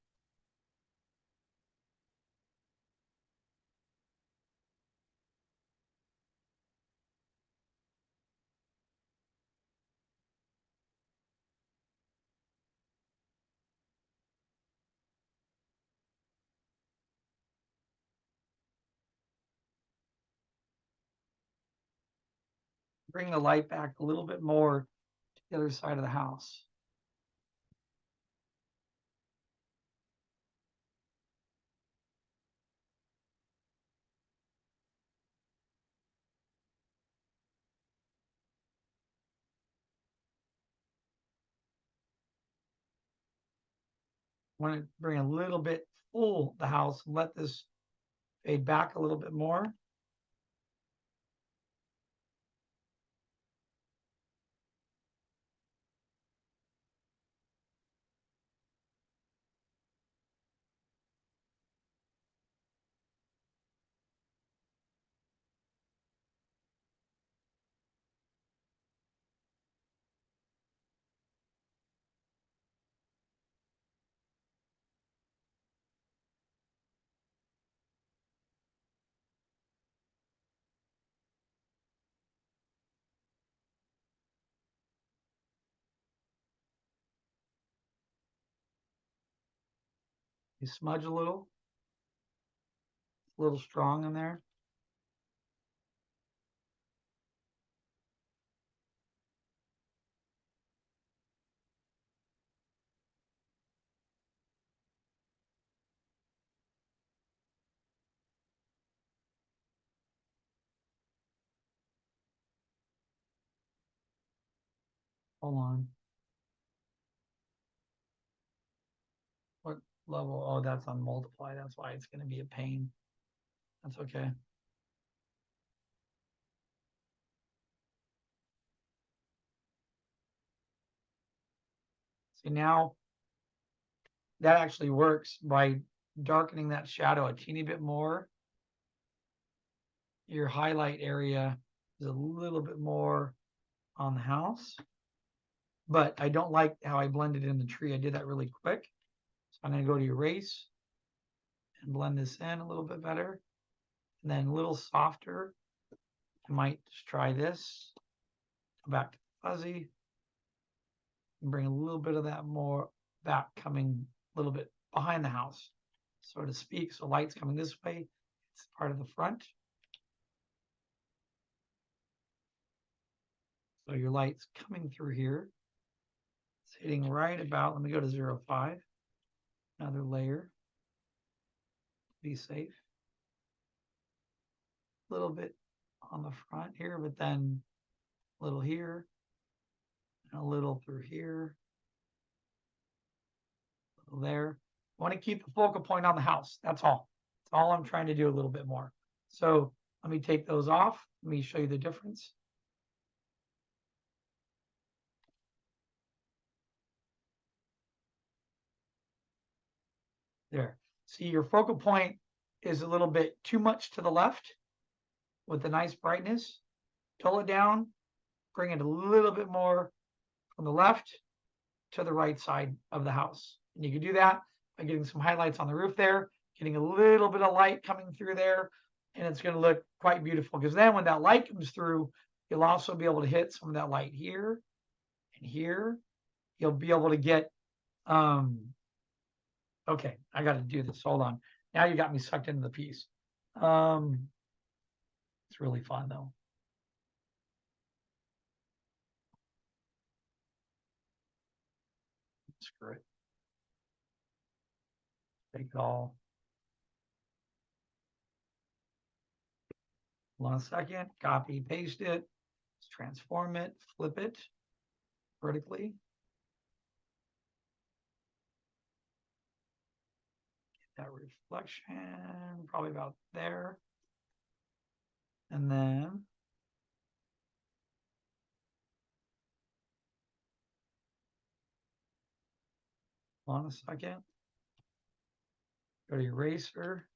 Bring the light back a little bit more to the other side of the house. Want to bring a little bit full the house and let this fade back a little bit more. You smudge a little strong in there. Hold on. What level? Oh, that's on multiply. That's why it's going to be a pain. That's okay. See, now that actually works by darkening that shadow a teeny bit more. Your highlight area is a little bit more on the house, but I don't like how I blended in the tree. I did that really quick. So I'm going to go to erase and blend this in a little bit better. And then a little softer. I might just try this. Go back to fuzzy and bring a little bit of that more back, coming a little bit behind the house, so to speak. So light's coming this way. It's part of the front. So your light's coming through here. It's hitting right about, let me go to 0.5. Another layer. Be safe. A little bit on the front here, but then a little here, and a little through here, a little there. I want to keep the focal point on the house. That's all. That's all I'm trying to do a little bit more. So let me take those off. Let me show you the difference. There. See, your focal point is a little bit too much to the left with the nice brightness. Dull it down, bring it a little bit more from the left to the right side of the house. And you can do that by getting some highlights on the roof there, getting a little bit of light coming through there, and it's going to look quite beautiful. Because then when that light comes through, you'll also be able to hit some of that light here and here. You'll be able to get, okay, I got to do this. Hold on. Now you got me sucked into the piece. It's really fun though. Screw it. Take it all. Hold on a second. Copy, paste it. Let's transform it, flip it vertically. Get that reflection, probably about there. And then hold on a second. Go to eraser.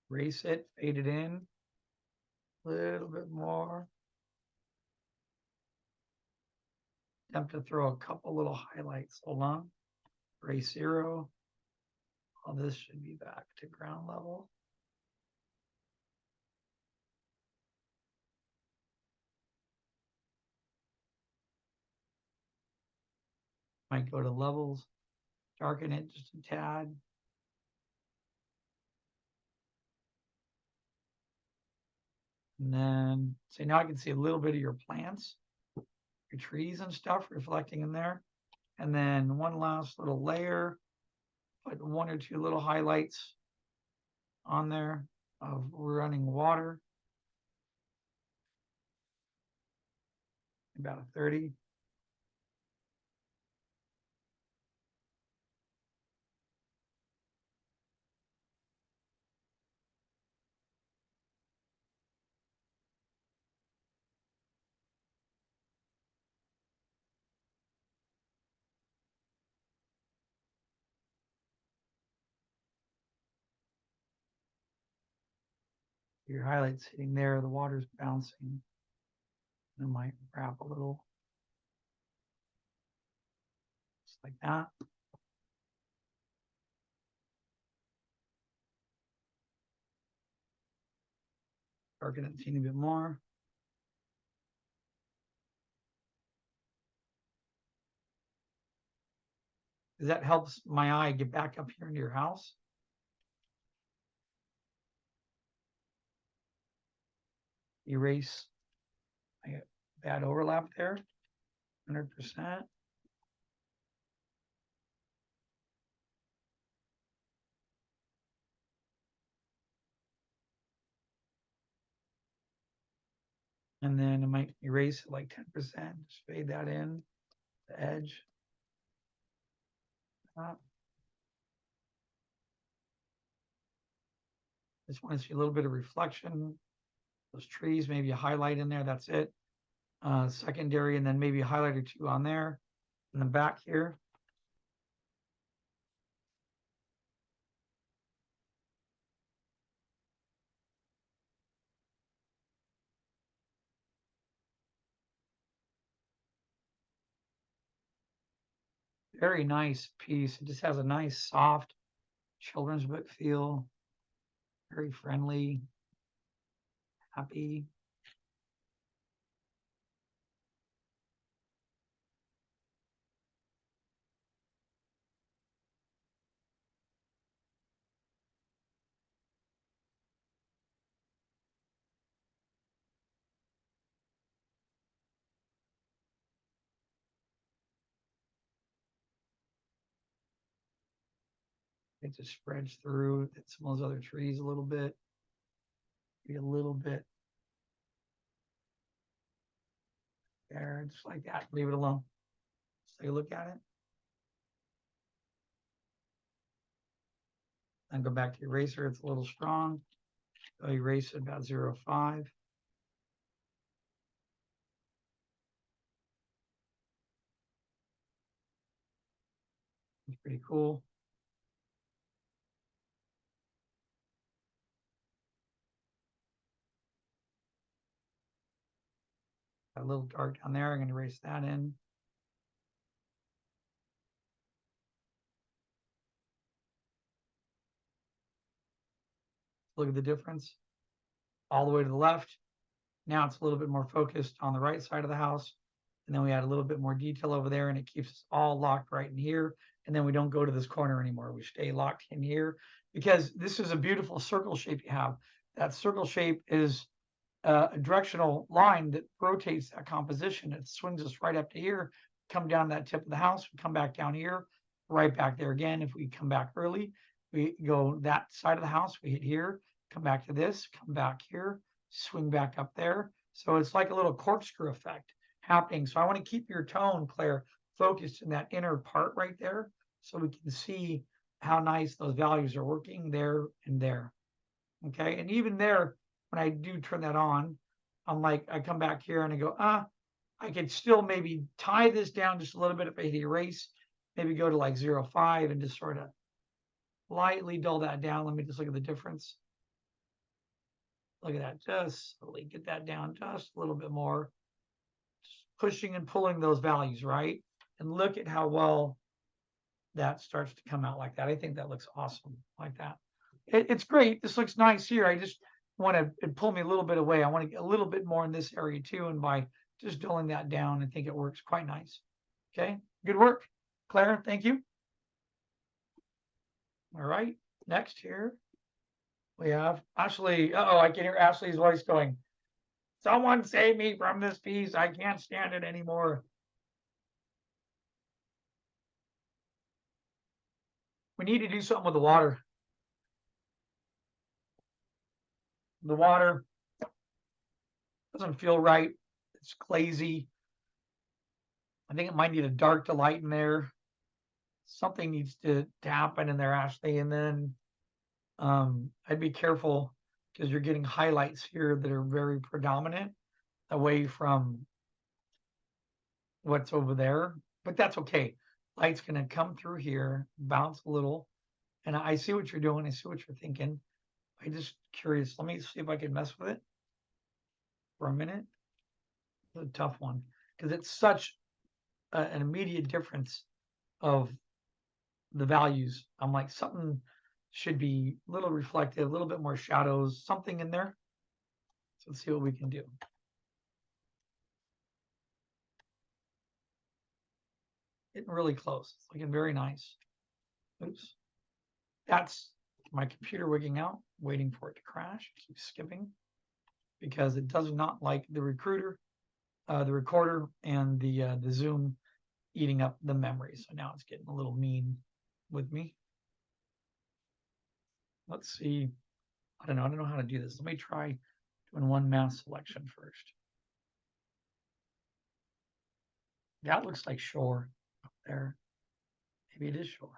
Erase it, fade it in a little bit more. Attempt to throw a couple little highlights. Hold on. Erase 0. All this should be back to ground level. Might go to levels, darken it just a tad. And then, so now I can see a little bit of your plants, your trees and stuff reflecting in there. And then one last little layer, put 1 or 2 little highlights on there of running water. About a 30. Your highlights hitting there, the water's bouncing. I might wrap a little, just like that. Darken it a teeny bit more. Because that helps my eye get back up here into your house. Erase. I got bad overlap there, 100%. And then I might erase it like 10%, just fade that in, the edge. Just want to see a little bit of reflection. Those trees, maybe a highlight in there, that's it. Secondary, and then maybe a highlight or 2 on there. In the back here. Very nice piece. It just has a nice, soft children's book feel. Very friendly, happy. It just spreads through some of those other trees a little bit. Maybe a little bit there, just like that. Leave it alone. Just take a look at it. And go back to your eraser. It's a little strong. So erase it about 0.5. It's pretty cool. Got a little dark down there. I'm going to erase that in. Look at the difference. All the way to the left. Now it's a little bit more focused on the right side of the house. And then we add a little bit more detail over there, and it keeps us all locked right in here. And then we don't go to this corner anymore. We stay locked in here because this is a beautiful circle shape you have. That circle shape is a directional line that rotates that composition. It swings us right up to here, come down that tip of the house, we come back down here, right back there again. If we come back early, we go that side of the house, we hit here, come back to this, come back here, swing back up there. So it's like a little corkscrew effect happening. So I want to keep your tone, Claire, focused in that inner part right there so we can see how nice those values are working there and there. Okay. And even there, when I do turn that on, I'm like, I come back here and I go, I could still maybe tie this down just a little bit if I hit erase, maybe go to like 0.5 and just sort of lightly dull that down. Let me just look at the difference. Look at that, just slowly get that down just a little bit more. Just pushing and pulling those values, right? And look at how well that starts to come out like that. I think that looks awesome like that. It's great. This looks nice here. I just want to pull me a little bit away. I want to get a little bit more in this area too. And by just dulling that down, I think it works quite nice. Okay, good work, Claire. Thank you. All right, next here we have Ashley. Uh-oh, I can hear Ashley's voice going, someone save me from this piece. I can't stand it anymore. We need to do something with the water. The water doesn't feel right. It's glazy. I think it might need a dark to light in there. Something needs to happen in there, Ashley. And then I'd be careful because you're getting highlights here that are very predominant away from what's over there. But that's okay. Light's going to come through here, bounce a little. And I see what you're doing. I see what you're thinking. I'm just curious. Let me see if I can mess with it for a minute. It's a tough one because it's such an immediate difference of the values. I'm like, something should be a little reflective, a little bit more shadows, something in there. So let's see what we can do. Getting really close. It's looking very nice. Oops. That's my computer wigging out, waiting for it to crash. Keep skipping because it does not like the recorder and the Zoom eating up the memory. So now it's getting a little mean with me. Let's see. I don't know how to do this. Let me try doing one mass selection first. That looks like shore up there. Maybe it is shore.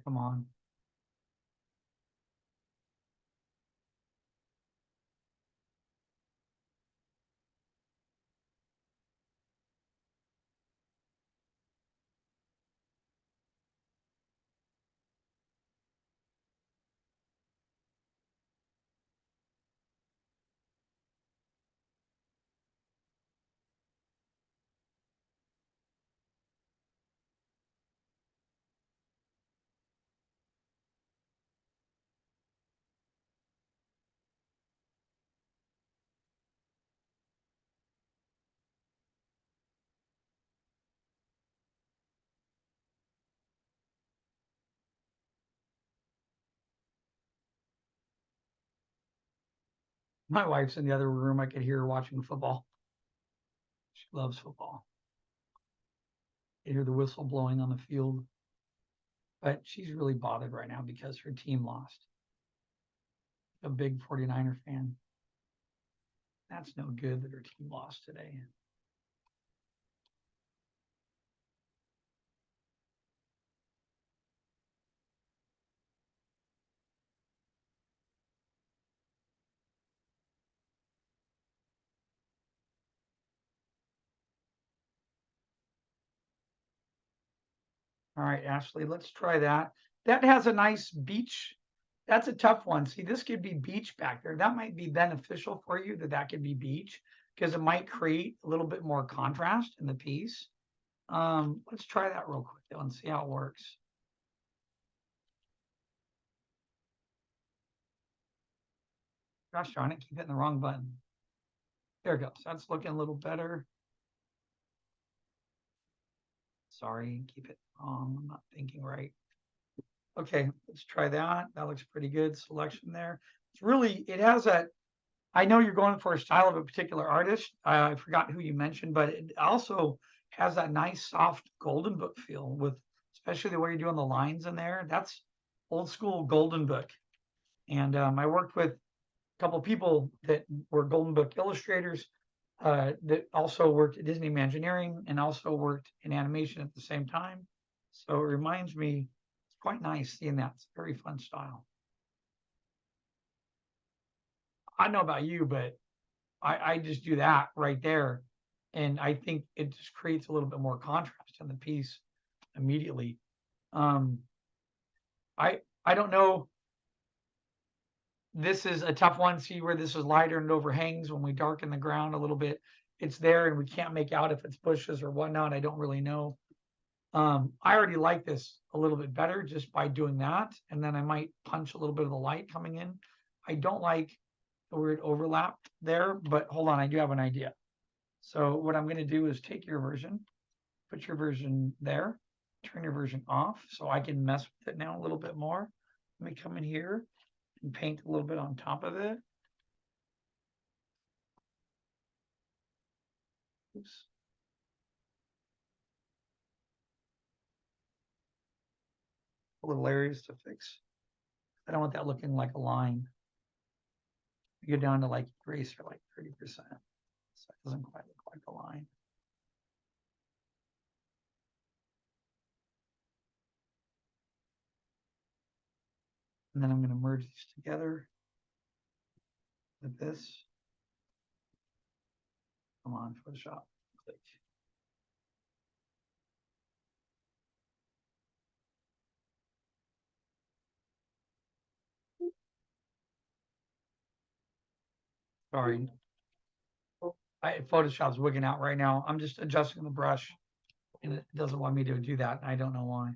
Come on. My wife's in the other room. I could hear her watching football. She loves football. I hear the whistle blowing on the field. But she's really bothered right now because her team lost. A big 49er fan. That's no good that her team lost today. All right, Ashley, let's try that. That has a nice beach. That's a tough one. See, this could be beach back there. That might be beneficial for you that could be beach because it might create a little bit more contrast in the piece. Let's try that real quick though and see how it works. Gosh darn it, keep hitting the wrong button. There it goes. That's looking a little better. Sorry, keep it wrong. I'm not thinking right. Okay, let's try that. That looks pretty good. Selection there. It's really, it has a, I know you're going for a style of a particular artist. I forgot who you mentioned, but it also has that nice soft golden book feel with, especially the way you're doing the lines in there. That's old school golden book. And I worked with a couple people that were golden book illustrators that also worked at Disney Imagineering and also worked in animation at the same time. So it reminds me, it's quite nice seeing that. It's a very fun style. I don't know about you, but I just do that right there. And I think it just creates a little bit more contrast in the piece immediately. Um, I don't know. This is a tough one. See where this is lighter and it overhangs when we darken the ground a little bit. It's there and we can't make out if it's bushes or whatnot. I don't really know. I already like this a little bit better just by doing that. And then I might punch a little bit of the light coming in. I don't like the word overlap there, but hold on, I do have an idea. So what I'm going to do is take your version, put your version there, turn your version off so I can mess with it now a little bit more. Let me come in here and paint a little bit on top of it. Oops. Little areas to fix. I don't want that looking like a line. You go down to like eraser like 30%. So it doesn't quite look like a line. And then I'm going to merge these together with this. Come on, Photoshop. Click. Sorry. Photoshop's wigging out right now. I'm just adjusting the brush and it doesn't want me to do that. I don't know why.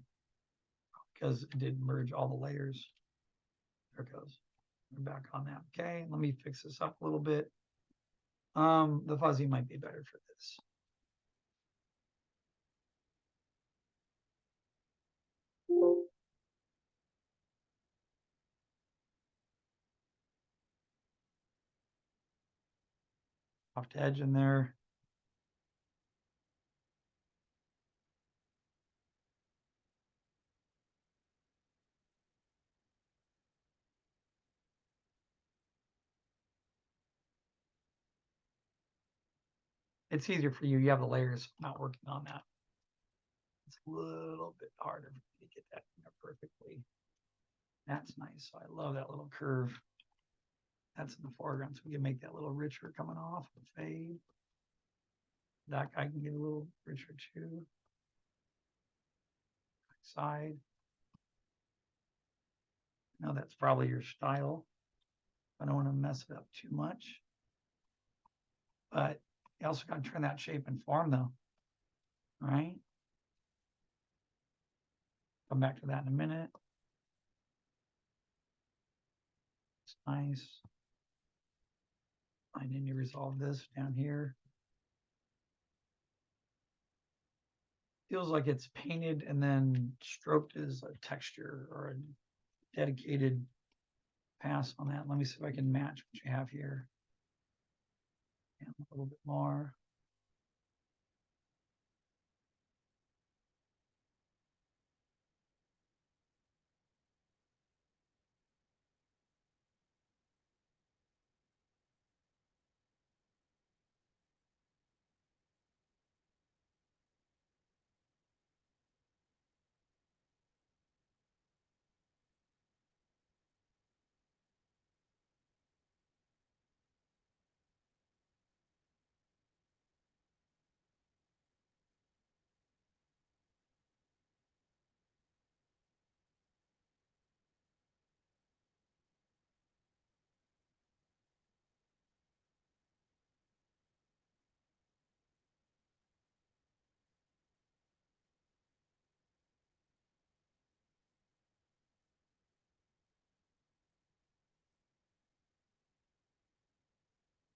Because it did merge all the layers. There it goes. We're back on that. Okay, let me fix this up a little bit. The fuzzy might be better for this. Soft edge in there. It's easier for you. You have the layers. I'm not working on that. It's a little bit harder to get that in there perfectly. That's nice. So I love that little curve. That's in the foreground. So we can make that a little richer coming off the fade. That guy can get a little richer too. Side. Now that's probably your style. I don't want to mess it up too much. But you also got to turn that shape and form though. All right. Come back to that in a minute. It's nice. I need to resolve this down here. Feels like it's painted and then stroked as a texture or a dedicated pass on that. Let me see if I can match what you have here. And a little bit more.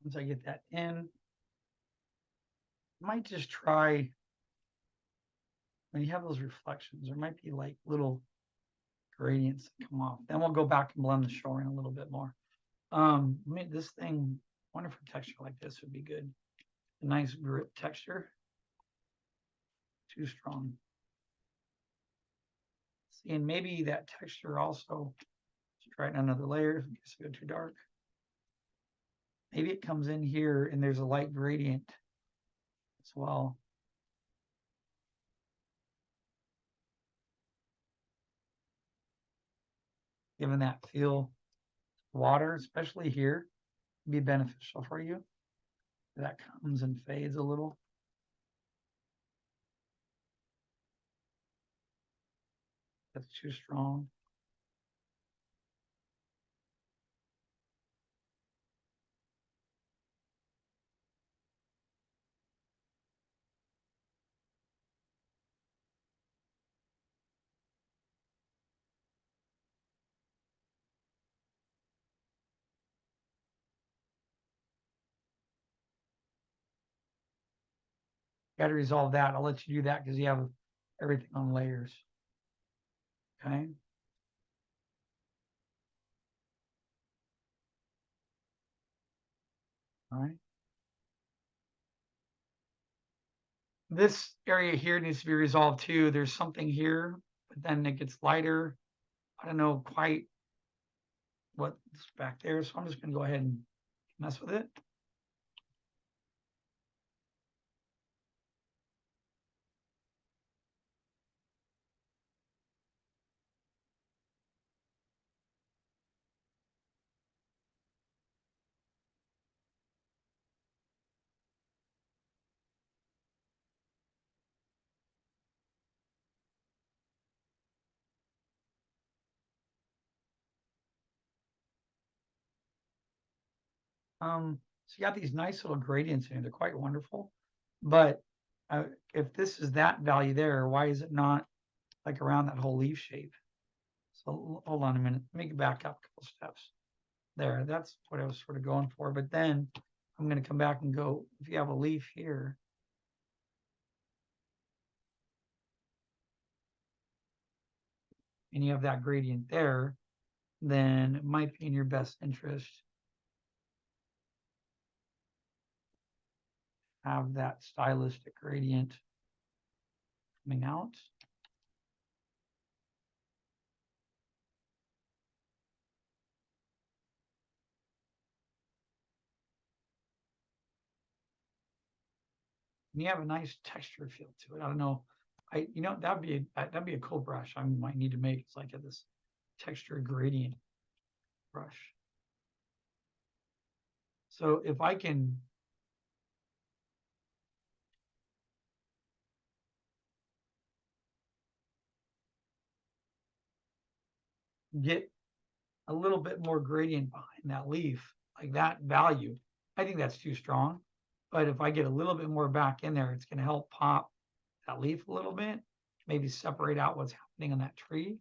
Once I get that in, I might just try, when you have those reflections, there might be like little gradients that come off. Then we'll go back and blend the shoring a little bit more. This thing, wonder if a texture like this would be good. A nice grip texture. Too strong. See, and maybe that texture also, let's try it in another layer in case I go too dark. Maybe it comes in here and there's a light gradient as well. Given that feel, water, especially here, be beneficial for you. That comes and fades a little. That's too strong. Got to resolve that. I'll let you do that because you have everything on layers. Okay. All right. This area here needs to be resolved too. There's something here, but then it gets lighter. I don't know quite what's back there. So I'm just going to go ahead and mess with it. So you got these nice little gradients in here. They're quite wonderful. But if this is that value there, why is it not like around that whole leaf shape? So hold on a minute. Let me back up a couple steps. There, that's what I was sort of going for. But then I'm going to come back and go, if you have a leaf here, and you have that gradient there, then it might be in your best interest to have that stylistic gradient coming out. And you have a nice texture feel to it. I don't know. That'd be a cool brush I might need to make. It's like this texture gradient brush. So if I can get a little bit more gradient behind that leaf, like that value, I think that's too strong. But if I get a little bit more back in there, it's going to help pop that leaf a little bit, maybe separate out what's happening on that tree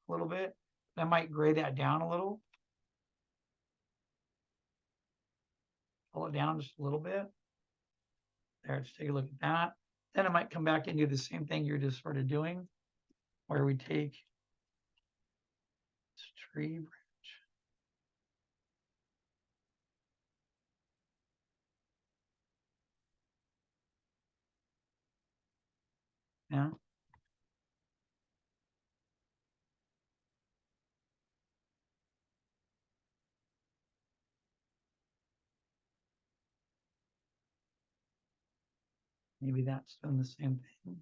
a little bit. I might gray that down a little, pull it down just a little bit. There, let's take a look at that. Then I might come back and do the same thing you're just sort of doing, where we take this tree branch Yeah. Maybe that's doing the same thing.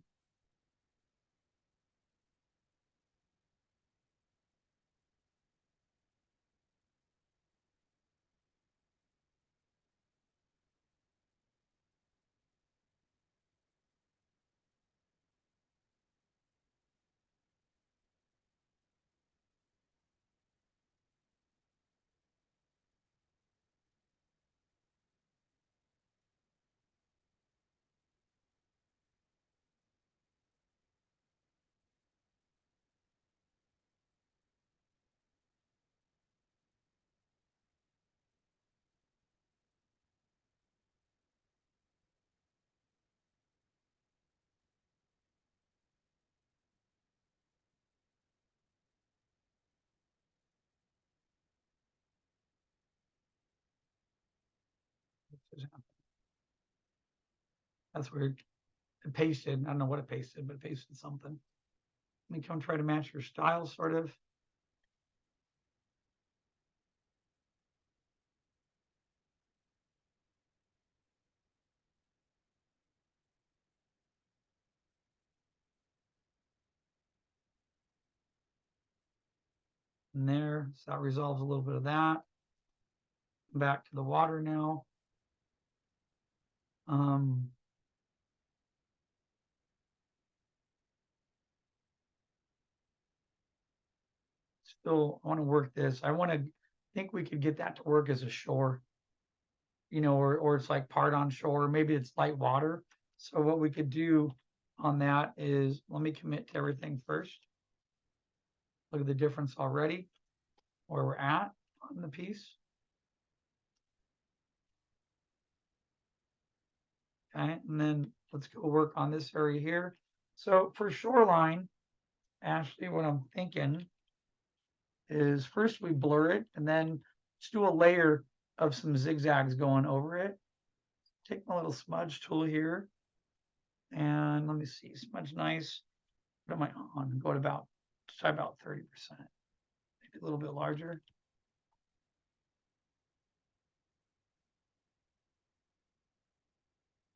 That's weird. It pasted. I don't know what it pasted, but it pasted something. Let me come try to match your style, sort of. And there, so that resolves a little bit of that. Back to the water now. Um, Still, I want to work this. I want to think we could get that to work as a shore, or it's like part on shore. Maybe it's light water. So what we could do on that is let me commit to everything first. Look at the difference already where we're at on the piece. Okay, and then let's go work on this area here. So for shoreline, Ashley, what I'm thinking is first we blur it and then let's do a layer of some zigzags going over it. Take my little smudge tool here and let me see, smudge nice. What am I on? Go to about, try about 30%, maybe a little bit larger.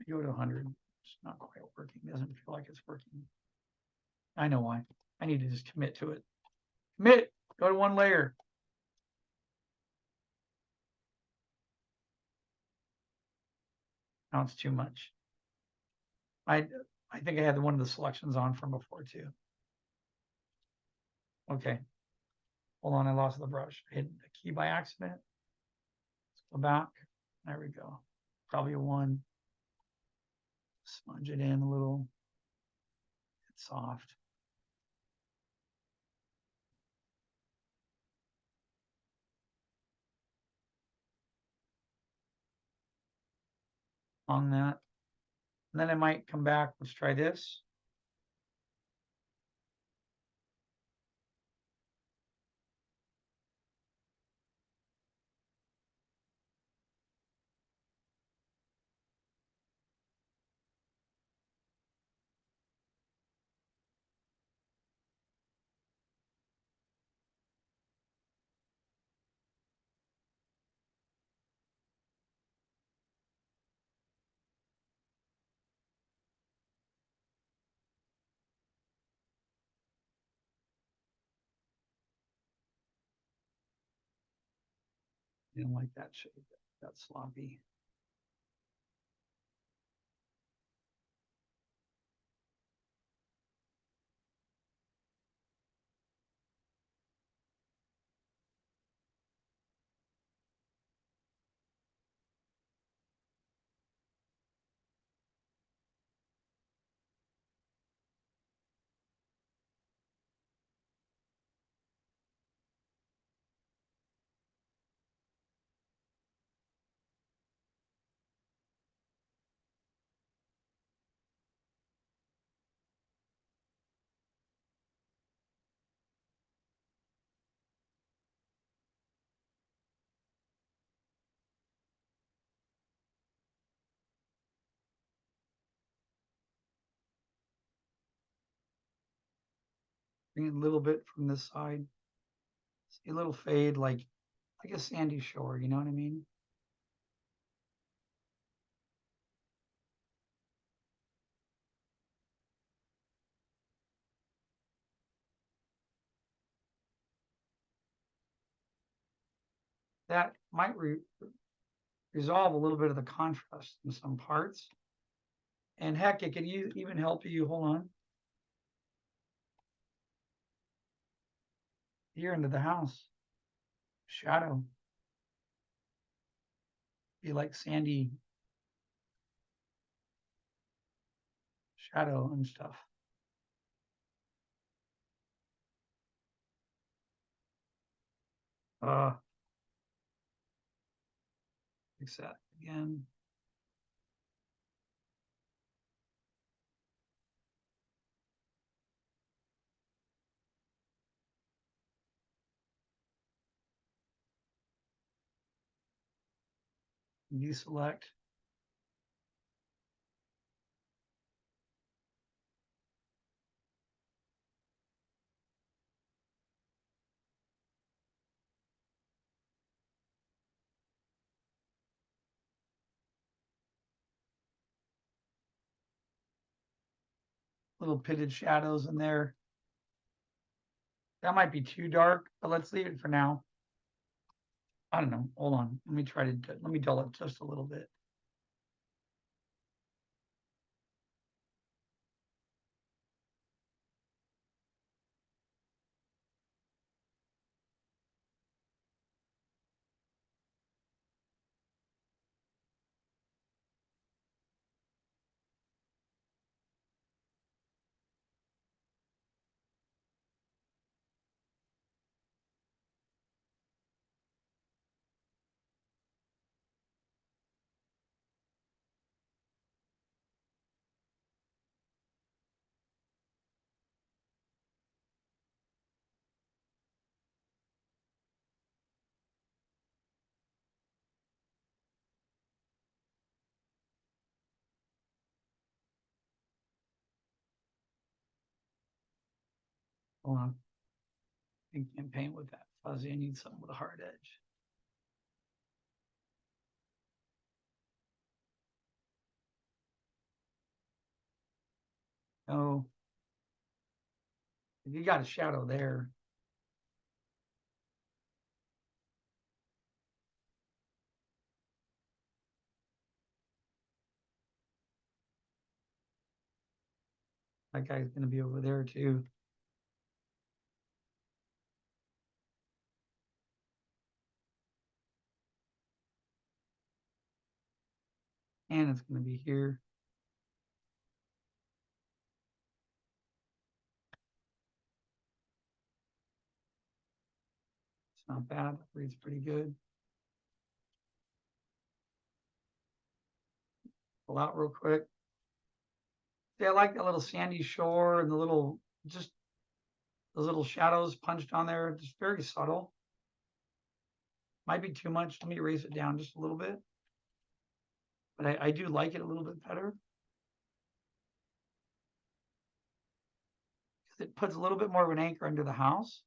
Go to 100. It's not quite working. Doesn't feel like it's working. I know why. I need to just commit to it. Commit. Go to one layer. Now it's too much. I I think I had one of the selections on from before too. Okay. Hold on, I lost the brush. I hit the key by accident. Let's go back. There we go. Probably a 1. Smudge it in a little. It's soft. On that. And then I might come back. Let's try this. Didn't like that shape. That's sloppy. Bring it a little bit from this side. See a little fade, like a sandy shore. You know what I mean? That might resolve a little bit of the contrast in some parts. And heck, it can even help you. Hold on. Here into the house. Shadow. Be like sandy shadow and stuff. Fix that again. Deselect. Little pitted shadows in there. That might be too dark, but let's leave it for now. I don't know. Hold on. Let me let me dull it just a little bit. Hold on. I can't paint with that fuzzy. I need something with a hard edge. Oh, you got a shadow there. That guy's going to be over there too. And it's going to be here. It's not bad. It reads pretty good. Pull out real quick. See, I like that little sandy shore and the little, just those little shadows punched on there. Just very subtle. Might be too much. Let me erase it down just a little bit. But I do like it a little bit better. Because it puts a little bit more of an anchor under the house.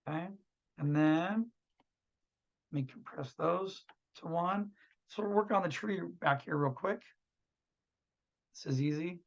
Okay. And then let me compress those to one. So we'll work on the tree back here real quick. This is easy.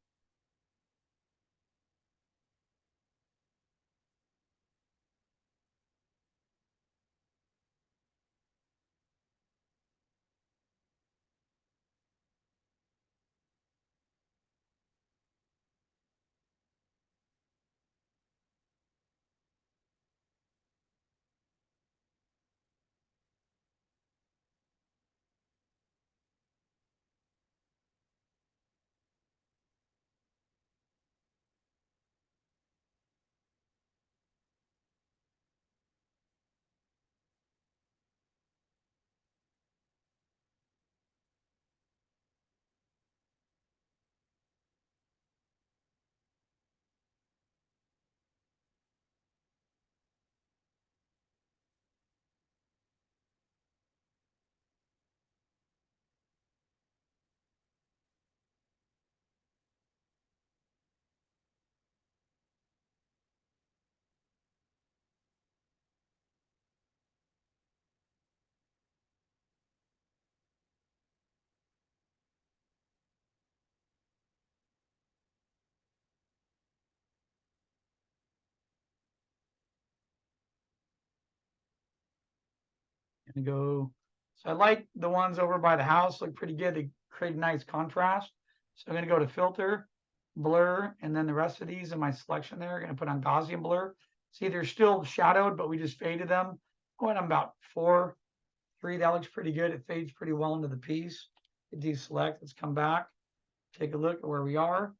Gonna go. So I like the ones over by the house, look pretty good. They create a nice contrast. So I'm gonna go to filter, blur, and then the rest of these in my selection there, I'm gonna put on Gaussian blur. See, they're still shadowed, but we just faded them. Going on about 4, 3, that looks pretty good. It fades pretty well into the piece. Hit deselect, let's come back, take a look at where we are.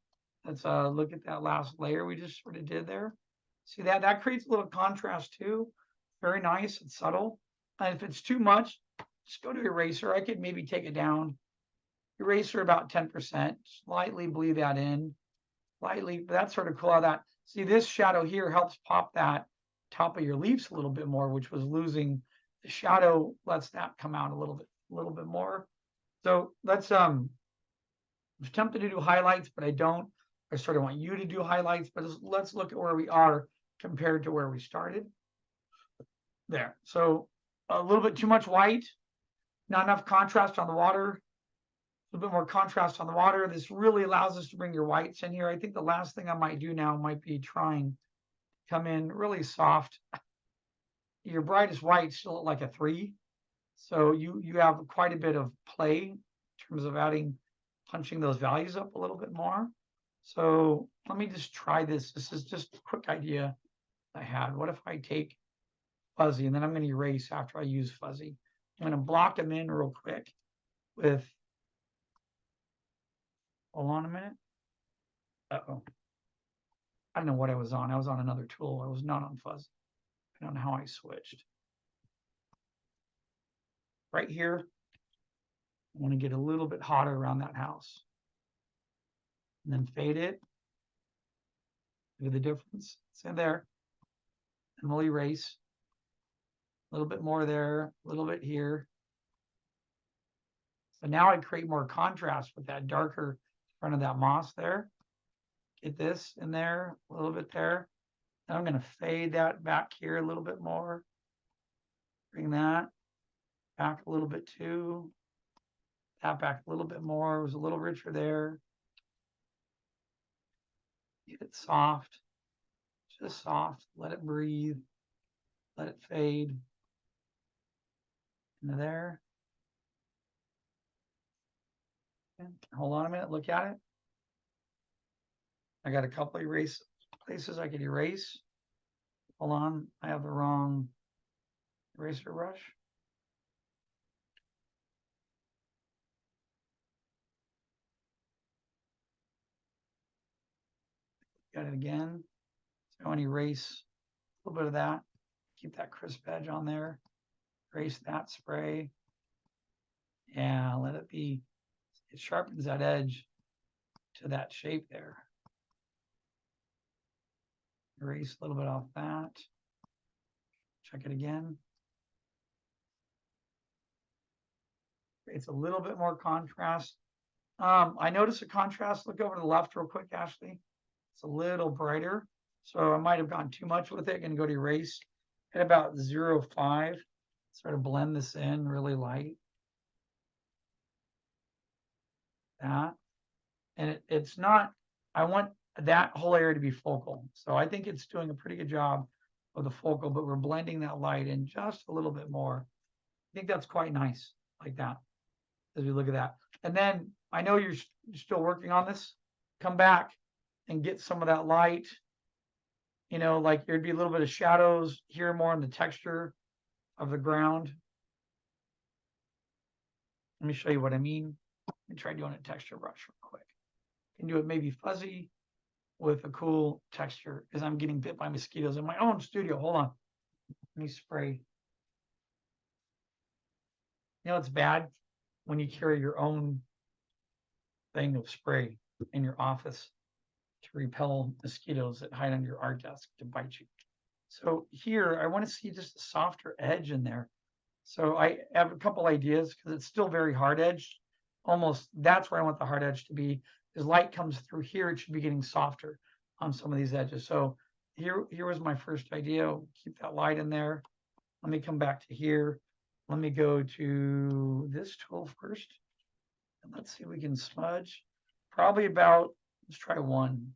Let's look at that last layer we just sort of did there. See that? That creates a little contrast too. Very nice, it's subtle. And if it's too much, just go to eraser. I could maybe take it down. Eraser about 10%. Slightly bleed that in. Lightly, but that's sort of cool how that. See, this shadow here helps pop that top of your leaves a little bit more, which was losing. The shadow lets that come out a little bit more. So let's I was tempted to do highlights, but I don't. I sort of want you to do highlights, but let's look at where we are compared to where we started. There. So a little bit too much white, not enough contrast on the water, a little bit more contrast on the water. This really allows us to bring your whites in here. I think the last thing I might do now might be trying to come in really soft. Your brightest white still look like a 3. So you have quite a bit of play in terms of punching those values up a little bit more. So let me just try this. This is just a quick idea I had. What if I take fuzzy, and then I'm going to erase after I use fuzzy. I'm going to block them in real quick with, hold on a minute. Uh-oh. I don't know what I was on. I was on another tool. I was not on fuzzy. I don't know how I switched. Right here, I want to get a little bit hotter around that house. And then fade it. Look at the difference. It's in there. And we'll erase. A little bit more there, a little bit here. So now I create more contrast with that darker front of that moss there. Get this in there, a little bit there. Then I'm going to fade that back here a little bit more. Bring that back a little bit too. That back a little bit more. It was a little richer there. Get it soft, just soft. Let it breathe. Let it fade into there. And hold on a minute. Look at it. I got a couple of erase places I could erase. Hold on. I have the wrong eraser brush. Got it again. So I want to erase a little bit of that. Keep that crisp edge on there. Erase that spray. Yeah, let it be. It sharpens that edge to that shape there. Erase a little bit off that. Check it again. It's a little bit more contrast. I notice a contrast. Look over to the left real quick, Ashley. It's a little brighter. So I might have gone too much with it. Going to go to erase at about 0.5. Sort of blend this in really light. That. And it's not, I want that whole area to be focal. So I think it's doing a pretty good job of the focal, but we're blending that light in just a little bit more. I think that's quite nice like that as we look at that. And then I know you're still working on this. Come back and get some of that light. You know, like there'd be a little bit of shadows here more in the texture of the ground. Let me show you what I mean. Let me try doing a texture brush real quick. You can do it maybe fuzzy with a cool texture because I'm getting bit by mosquitoes in my own studio. Hold on. Let me spray. You know, it's bad when you carry your own thing of spray in your office to repel mosquitoes that hide under your art desk to bite you. So here, I want to see just a softer edge in there. So I have a couple ideas because it's still very hard edged. Almost that's where I want the hard edge to be. As light comes through here, it should be getting softer on some of these edges. So here was my first idea. Keep that light in there. Let me come back to here. Let me go to this tool first. And let's see if we can smudge. Probably about, let's try 1.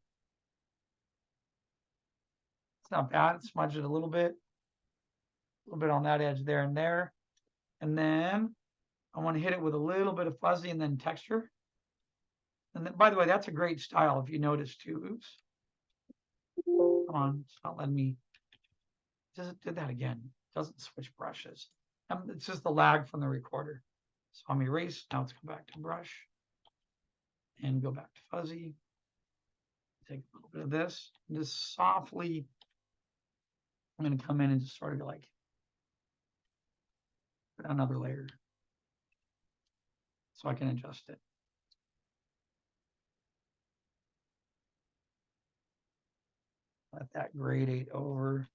It's not bad. Smudge it a little bit on that edge there and there. And then I want to hit it with a little bit of fuzzy and then texture. And then, by the way, that's a great style if you notice too. Oops. Come on, it's not letting me. Just did that again. Doesn't switch brushes. It's just the lag from the recorder. So I'm erase. Now let's go back to brush and go back to fuzzy. Take a little bit of this. And just softly, I'm going to come in and just sort of like put another layer so I can adjust it. Let that gradate over.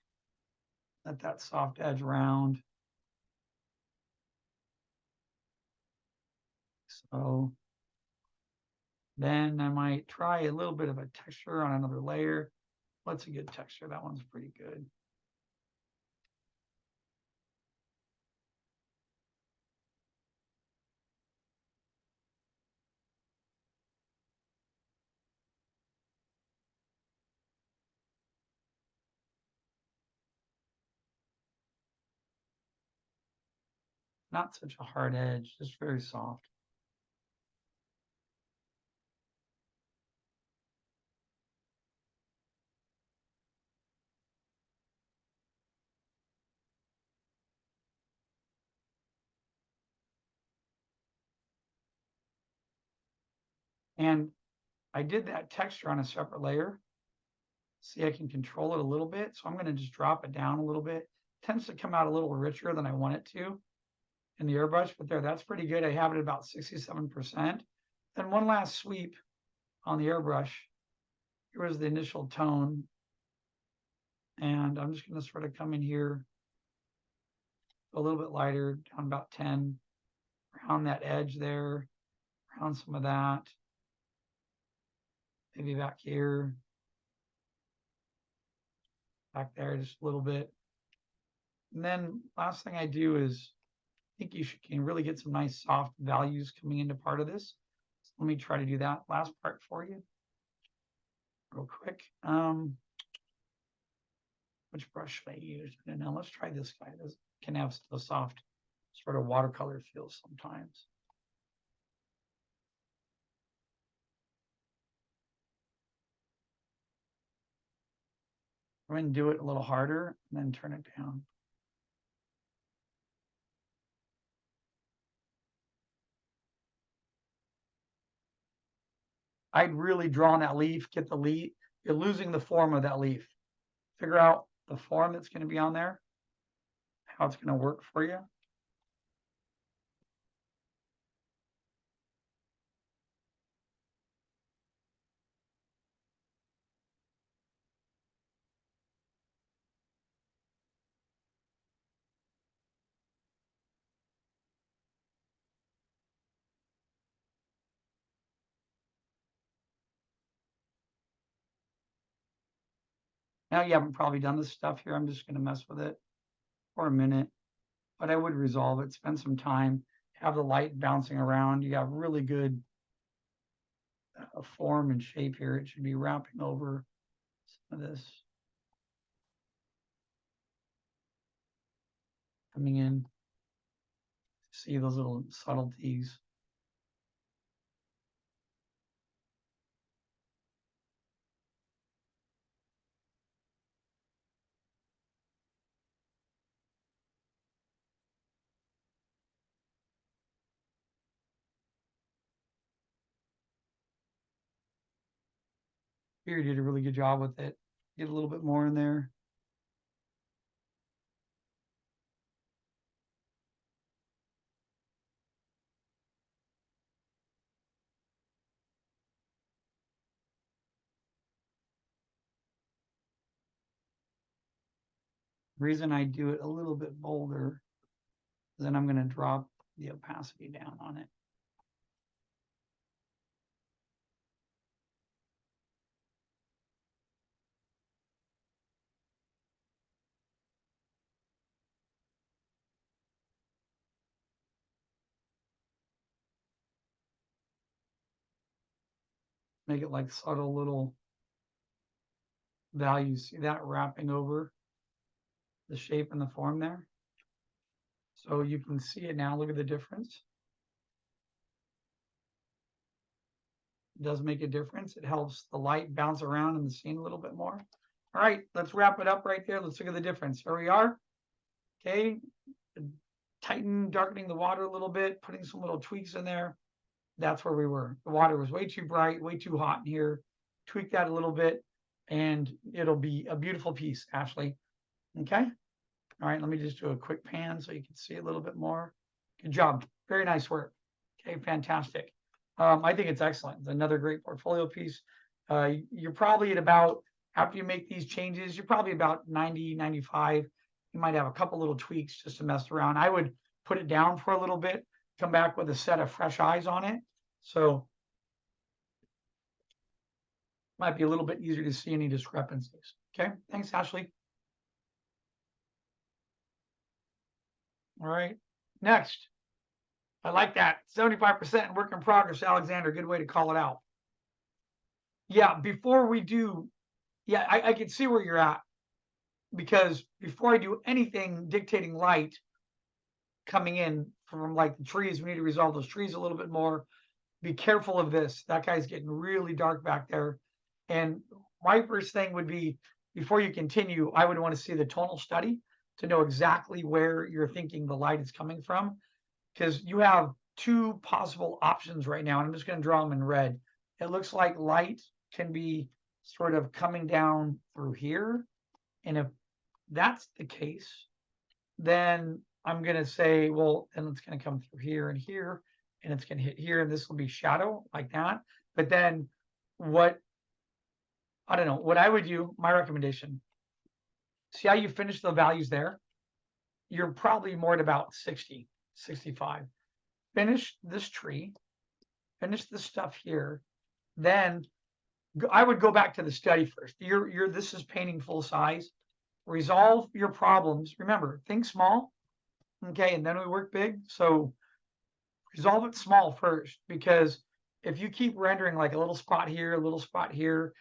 Let that soft edge round. So then I might try a little bit of a texture on another layer. What's a good texture? That one's pretty good. Not such a hard edge, just very soft. And I did that texture on a separate layer. See, I can control it a little bit. So I'm going to just drop it down a little bit. It tends to come out a little richer than I want it to in the airbrush, but there, that's pretty good. I have it at about 67%. Then one last sweep on the airbrush. Here was the initial tone. And I'm just going to sort of come in here a little bit lighter, down about 10, around that edge there, around some of that. Maybe back here, back there just a little bit. And then last thing I do is I think you can really get some nice soft values coming into part of this. So let me try to do that last part for you real quick. Which brush should I use? And now let's try this guy. This can have the soft sort of watercolor feel sometimes. I'm going to do it a little harder and then turn it down. I'd really draw on that leaf, get the leaf. You're losing the form of that leaf. Figure out the form that's going to be on there, how it's going to work for you. Now you haven't probably done this stuff here. I'm just going to mess with it for a minute, but I would resolve it, spend some time, have the light bouncing around. You have really good form and shape here. It should be wrapping over some of this. Coming in, see those little subtleties. Here you did a really good job with it. Get a little bit more in there. The reason I do it a little bit bolder, then I'm going to drop the opacity down on it. Make it like subtle little values. See that wrapping over the shape and the form there? So you can see it now. Look at the difference. It does make a difference. It helps the light bounce around in the scene a little bit more. All right, let's wrap it up right there. Let's look at the difference. Here we are. Okay, tighten, darkening the water a little bit, putting some little tweaks in there. That's where we were. The water was way too bright, way too hot in here. Tweak that a little bit, and it'll be a beautiful piece, Ashley. Okay. All right, let me just do a quick pan so you can see a little bit more. Good job. Very nice work. Okay, fantastic. I think it's excellent. It's another great portfolio piece. You're probably at about, after you make these changes, you're probably about 90, 95. You might have a couple little tweaks just to mess around. I would put it down for a little bit, come back with a set of fresh eyes on it. So might be a little bit easier to see any discrepancies. Okay, thanks, Ashley. All right, next. I like that. 75% work in progress, Alexander. Good way to call it out. Yeah, before we do, yeah, I can see where you're at. Because before I do anything dictating light coming in from like the trees, we need to resolve those trees a little bit more. Be careful of this. That guy's getting really dark back there. And my first thing would be, before you continue, I would want to see the tonal study to know exactly where you're thinking the light is coming from. Because you have two possible options right now. And I'm just going to draw them in red. It looks like light can be sort of coming down through here. And if that's the case, then I'm going to say, well, then it's going to come through here and here, and it's going to hit here, and this will be shadow like that. But then what, I don't know, what I would do, my recommendation, see how you finish the values there? You're probably more at about 60, 65. Finish this tree, finish this stuff here. Then I would go back to the study first. This is painting full size. Resolve your problems. Remember, think small, okay, and then we work big. So resolve it small first, because if you keep rendering like a little spot here, a little spot here,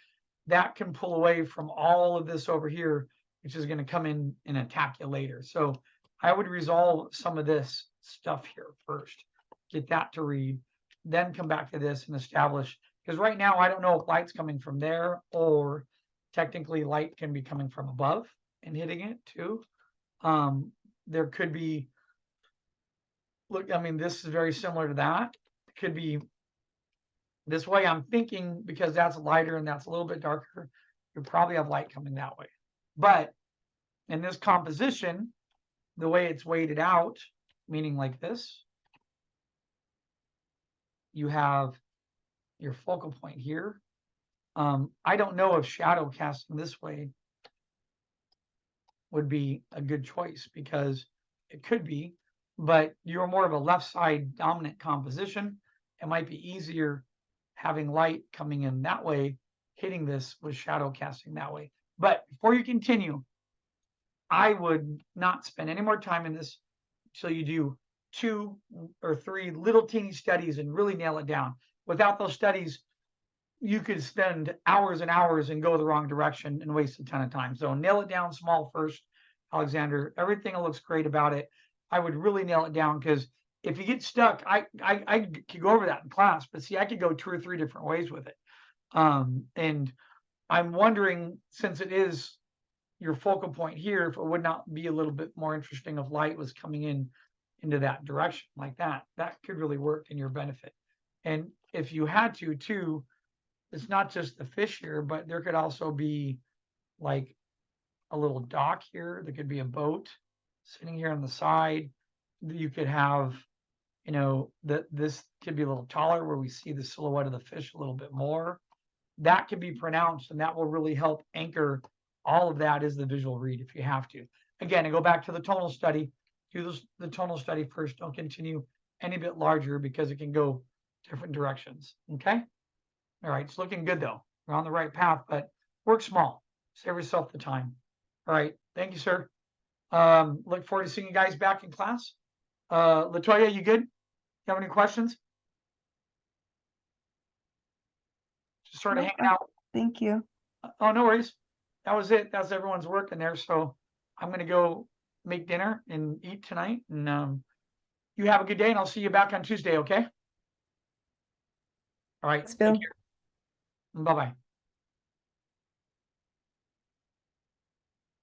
that can pull away from all of this over here, which is going to come in and attack you later. So I would resolve some of this stuff here first, get that to read, then come back to this and establish, because right now I don't know if light's coming from there, or technically light can be coming from above and hitting it too. There could be, look, I mean, this is very similar to that. It could be this way. I'm thinking because that's lighter and that's a little bit darker, you probably have light coming that way. But in this composition, the way it's weighted out, meaning like this, you have your focal point here. I don't know if shadow casting this way would be a good choice, because it could be, but you're more of a left side dominant composition. It might be easier having light coming in that way, hitting this with shadow casting that way. But before you continue, I would not spend any more time in this until you do 2 or 3 little teeny studies and really nail it down. Without those studies, you could spend hours and hours and go the wrong direction and waste a ton of time. So nail it down small first, Alexander. Everything looks great about it. I would really nail it down, because if you get stuck, I could go over that in class, but see, I could go 2 or 3 different ways with it. And I'm wondering, since it is your focal point here, if it would not be a little bit more interesting if light was coming in into that direction like that. That could really work in your benefit. And if you had to too, it's not just the fish here, but there could also be like a little dock here. There could be a boat sitting here on the side. You could have, you know, that this could be a little taller where we see the silhouette of the fish a little bit more. That can be pronounced, and that will really help anchor all of that as the visual read if you have to. Again, and go back to the tonal study. Do the tonal study first. Don't continue any bit larger, because it can go different directions. Okay. All right, it's looking good though. We're on the right path, but work small. Save yourself the time. All right, thank you, sir. Look forward to seeing you guys back in class. Latoya, you good? You have any questions? Just sort of Nope, hanging out. thank you. Oh, no worries. That was it. That's everyone's work in there. So I'm going to go make dinner and eat tonight. And you have a good day, and I'll see you back on Tuesday. Okay. All right. Thanks, Take Bill. care. Bye bye.